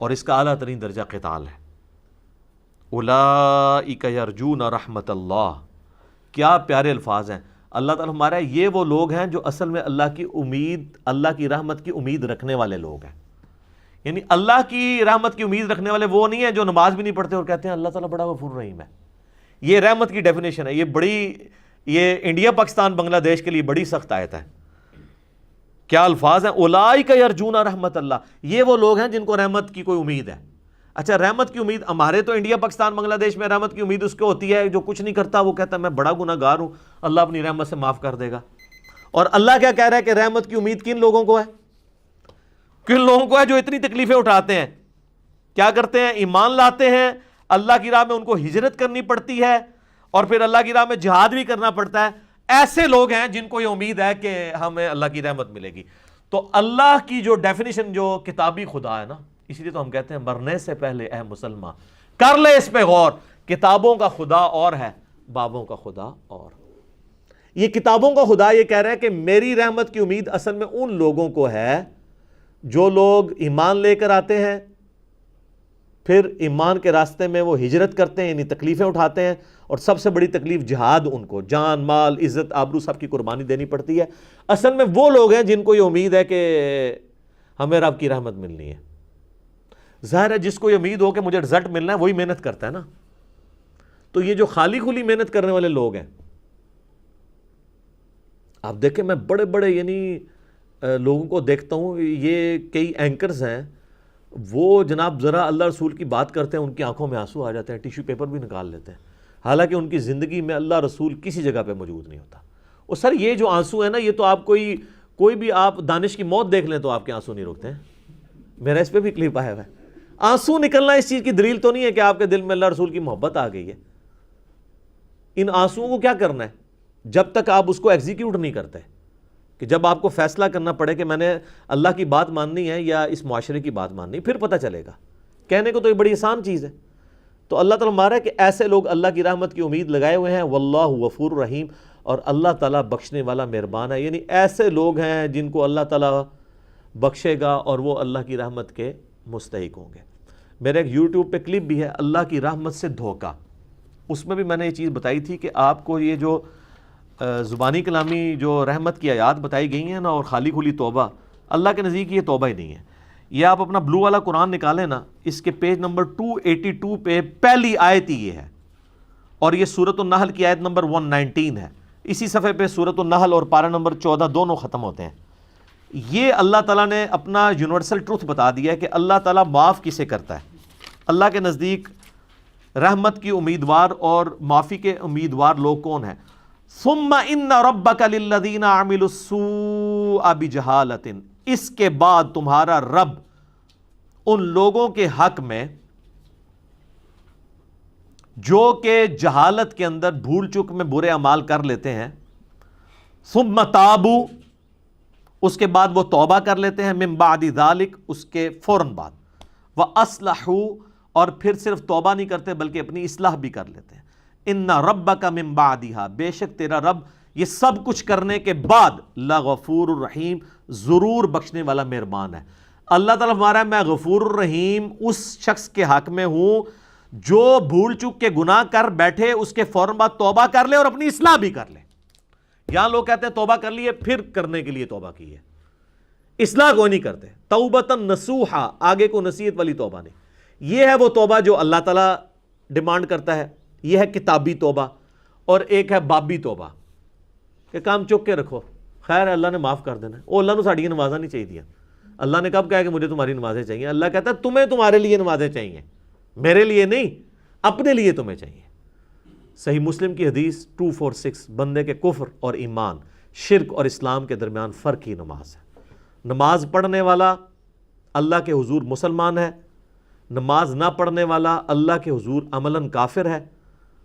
اور اس کا اعلیٰ ترین درجہ قتال ہے. اولئک یرجون رحمت اللہ, کیا پیارے الفاظ ہیں. اللہ تعالیٰ ہمارا یہ وہ لوگ ہیں جو اصل میں اللہ کی امید, اللہ کی رحمت کی امید رکھنے والے لوگ ہیں. یعنی اللہ کی رحمت کی امید رکھنے والے وہ نہیں ہیں جو نماز بھی نہیں پڑھتے اور کہتے ہیں اللہ تعالیٰ بڑا غفور رحیم ہے. یہ رحمت کی ڈیفینیشن ہے, یہ انڈیا پاکستان بنگلہ دیش کے لیے بڑی سخت آیت ہے. کیا الفاظ ہیں، اولئک یرجون رحمت اللہ، یہ وہ لوگ ہیں جن کو رحمت کی کوئی امید ہے۔ اچھا رحمت کی امید ہمارے تو انڈیا پاکستان بنگلہ دیش میں رحمت کی امید اس کو ہوتی ہے جو کچھ نہیں کرتا، وہ کہتا ہے میں بڑا گناہ گار ہوں، اللہ اپنی رحمت سے معاف کر دے گا۔ اور اللہ کیا کہہ رہا ہے کہ رحمت کی امید کن لوگوں کو ہے؟ کن لوگوں کو ہے جو اتنی تکلیفیں اٹھاتے ہیں، کیا کرتے ہیں، ایمان لاتے ہیں، اللہ کی راہ میں ان کو ہجرت کرنی پڑتی ہے اور پھر اللہ کی راہ میں جہاد بھی کرنا پڑتا ہے، ایسے لوگ ہیں جن کو یہ امید ہے کہ ہمیں اللہ کی رحمت ملے گی۔ تو اللہ کی جو ڈیفینیشن جو کتابی خدا ہے نا، اسی لیے تو ہم کہتے ہیں مرنے سے پہلے اے مسلمان کر لے اس پہ غور، کتابوں کا خدا اور ہے، بابوں کا خدا اور۔ یہ کتابوں کا خدا یہ کہہ رہا ہے کہ میری رحمت کی امید اصل میں ان لوگوں کو ہے جو لوگ ایمان لے کر آتے ہیں، پھر ایمان کے راستے میں وہ ہجرت کرتے ہیں، یعنی تکلیفیں اٹھاتے ہیں، اور سب سے بڑی تکلیف جہاد، ان کو جان مال عزت آبرو سب کی قربانی دینی پڑتی ہے۔ اصل میں وہ لوگ ہیں جن کو یہ امید ہے کہ ہمیں رب کی رحمت ملنی ہے۔ ظاہر ہے جس کو یہ امید ہو کہ مجھے رزلٹ ملنا ہے وہی محنت کرتا ہے نا۔ تو یہ جو خالی کھلی محنت کرنے والے لوگ ہیں، آپ دیکھیں میں بڑے بڑے یعنی لوگوں کو دیکھتا ہوں، یہ کئی اینکرز ہیں، وہ جناب ذرا اللہ رسول کی بات کرتے ہیں ان کی آنکھوں میں آنسو آ جاتے ہیں، ٹیشو پیپر بھی نکال لیتے ہیں، حالانکہ ان کی زندگی میں اللہ رسول کسی جگہ پہ موجود نہیں ہوتا۔ اور سر یہ جو آنسو ہے نا، یہ تو آپ کوئی بھی آپ دانش کی موت دیکھ لیں تو آپ کے آنسو نہیں رکتے ہیں۔ میرا اس پہ بھی کلپ آیا ہوا ہے۔ آنسو نکلنا اس چیز کی دلیل تو نہیں ہے کہ آپ کے دل میں اللہ رسول کی محبت آ گئی ہے۔ ان آنسوؤں کو کیا کرنا ہے جب تک آپ اس کو ایگزیکیوٹ نہیں کرتے، کہ جب آپ کو فیصلہ کرنا پڑے کہ میں نے اللہ کی بات ماننی ہے یا اس معاشرے کی بات ماننی، پھر پتہ چلے گا۔ کہنے کو تو یہ بڑی آسان چیز ہے۔ تو اللہ تعالیٰ مارا ہے کہ ایسے لوگ اللہ کی رحمت کی امید لگائے ہوئے ہیں، واللہ غفور رحیم، اور اللہ تعالیٰ بخشنے والا مہربان ہے، یعنی ایسے لوگ ہیں جن کو اللہ تعالیٰ بخشے گا اور وہ اللہ کی رحمت کے مستحق ہوں گے۔ میرے ایک یوٹیوب پہ کلپ بھی ہے، اللہ کی رحمت سے دھوکہ، اس میں بھی میں نے یہ چیز بتائی تھی کہ آپ کو یہ جو زبانی کلامی جو رحمت کی آیات بتائی گئی ہیں نا، اور خالی کھلی توبہ، اللہ کے نزدیک یہ توبہ ہی نہیں ہے۔ یہ آپ اپنا بلو والا قرآن نکالیں نا، اس کے پیج نمبر 282 پہ پہلی آیت ہی یہ ہے، اور یہ سورۃ النحل کی آیت نمبر 119 ہے۔ اسی صفحے پہ سورۃ النحل اور پارہ نمبر 14 دونوں ختم ہوتے ہیں۔ یہ اللہ تعالیٰ نے اپنا یونیورسل ٹروتھ بتا دیا ہے کہ اللہ تعالیٰ معاف کسے کرتا ہے۔ اللہ کے نزدیک رحمت کی امیدوار اور معافی کے امیدوار لوگ کون ہیں؟ ثم ان ربک للذین عملوا السوء بجہالۃ، اس کے بعد تمہارا رب ان لوگوں کے حق میں جو کہ جہالت کے اندر بھول چک میں برے اعمال کر لیتے ہیں، ثم تابوا، اس کے بعد وہ توبہ کر لیتے ہیں، من بعد ذالک، اس کے فوراً بعد، وَأَصْلَحُوا، اور پھر صرف توبہ نہیں کرتے بلکہ اپنی اصلاح بھی کر لیتے ہیں۔ ان ربک من بعدها، بے شک تیرا رب یہ سب کچھ کرنے کے بعد لغفور الرحیم، ضرور بخشنے والا مہربان ہے۔ اللہ تعالیٰ ہمارا میں غفور الرحیم اس شخص کے حق میں ہوں جو بھول چک کے گناہ کر بیٹھے، اس کے فوراً بعد توبہ کر لے اور اپنی اصلاح بھی کر لے۔ یہاں لوگ کہتے ہیں توبہ کر لیے پھر کرنے کے لیے توبہ کی ہے، اصلاح کوئی نہیں کرتے۔ توبۃ نصوحا، آگے کو نصیحت والی توبہ نہیں۔ یہ ہے وہ توبہ جو اللہ تعالیٰ ڈیمانڈ کرتا ہے، یہ ہے کتابی توبہ، اور ایک ہے بابی توبہ کہ کام چک کے رکھو، خیر اللہ نے معاف کر دینا ہے، وہ اللہ نے ساڑی نمازاں نہیں چاہیے، اللہ نے کب کہا کہ مجھے تمہاری نمازیں چاہیے؟ اللہ کہتا ہے تمہیں تمہارے لیے نمازیں چاہیے، میرے لیے نہیں، اپنے لیے تمہیں چاہیے۔ صحیح مسلم کی حدیث 246، بندے کے کفر اور ایمان، شرک اور اسلام کے درمیان فرق ہی نماز ہے۔ نماز پڑھنے والا اللہ کے حضور مسلمان ہے، نماز نہ پڑھنے والا اللہ کے حضور عملاً کافر ہے،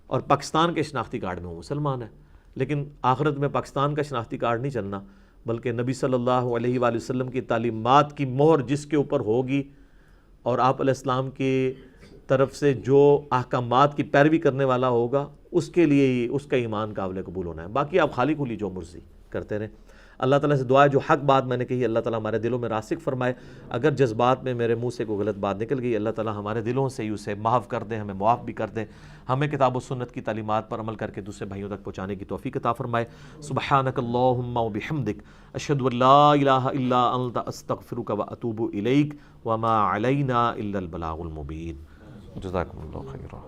اور پاکستان کے شناختی کارڈ میں وہ مسلمان ہے، لیکن آخرت میں پاکستان کا شناختی کارڈ نہیں چلنا، بلکہ نبی صلی اللہ علیہ وآلہ وسلم کی تعلیمات کی مہر جس کے اوپر ہوگی، اور آپ علیہ السلام کی طرف سے جو احکامات کی پیروی کرنے والا ہوگا، اس کے لیے ہی اس کا ایمان قابل قبول ہونا ہے۔ باقی آپ خالی کھلی جو مرضی کرتے رہیں۔ اللہ تعالیٰ سے دعا ہے جو حق بات میں نے کہی اللہ تعالیٰ ہمارے دلوں میں راسخ فرمائے، اگر جذبات میں میرے منہ سے کوئی غلط بات نکل گئی اللہ تعالیٰ ہمارے دلوں سے ہی اسے معاف کر دیں، ہمیں معاف بھی کر دیں، ہمیں کتاب و سنت کی تعلیمات پر عمل کر کے دوسرے بھائیوں تک پہنچانے کی توفیق عطا فرمائے۔ سبحانک اللہم و بحمدک، اشہد ان لا الہ الا انت، استغفرک و اتوب الیک، وما علینا الا البلاغ المبین۔ جزاکم اللہ خیرا۔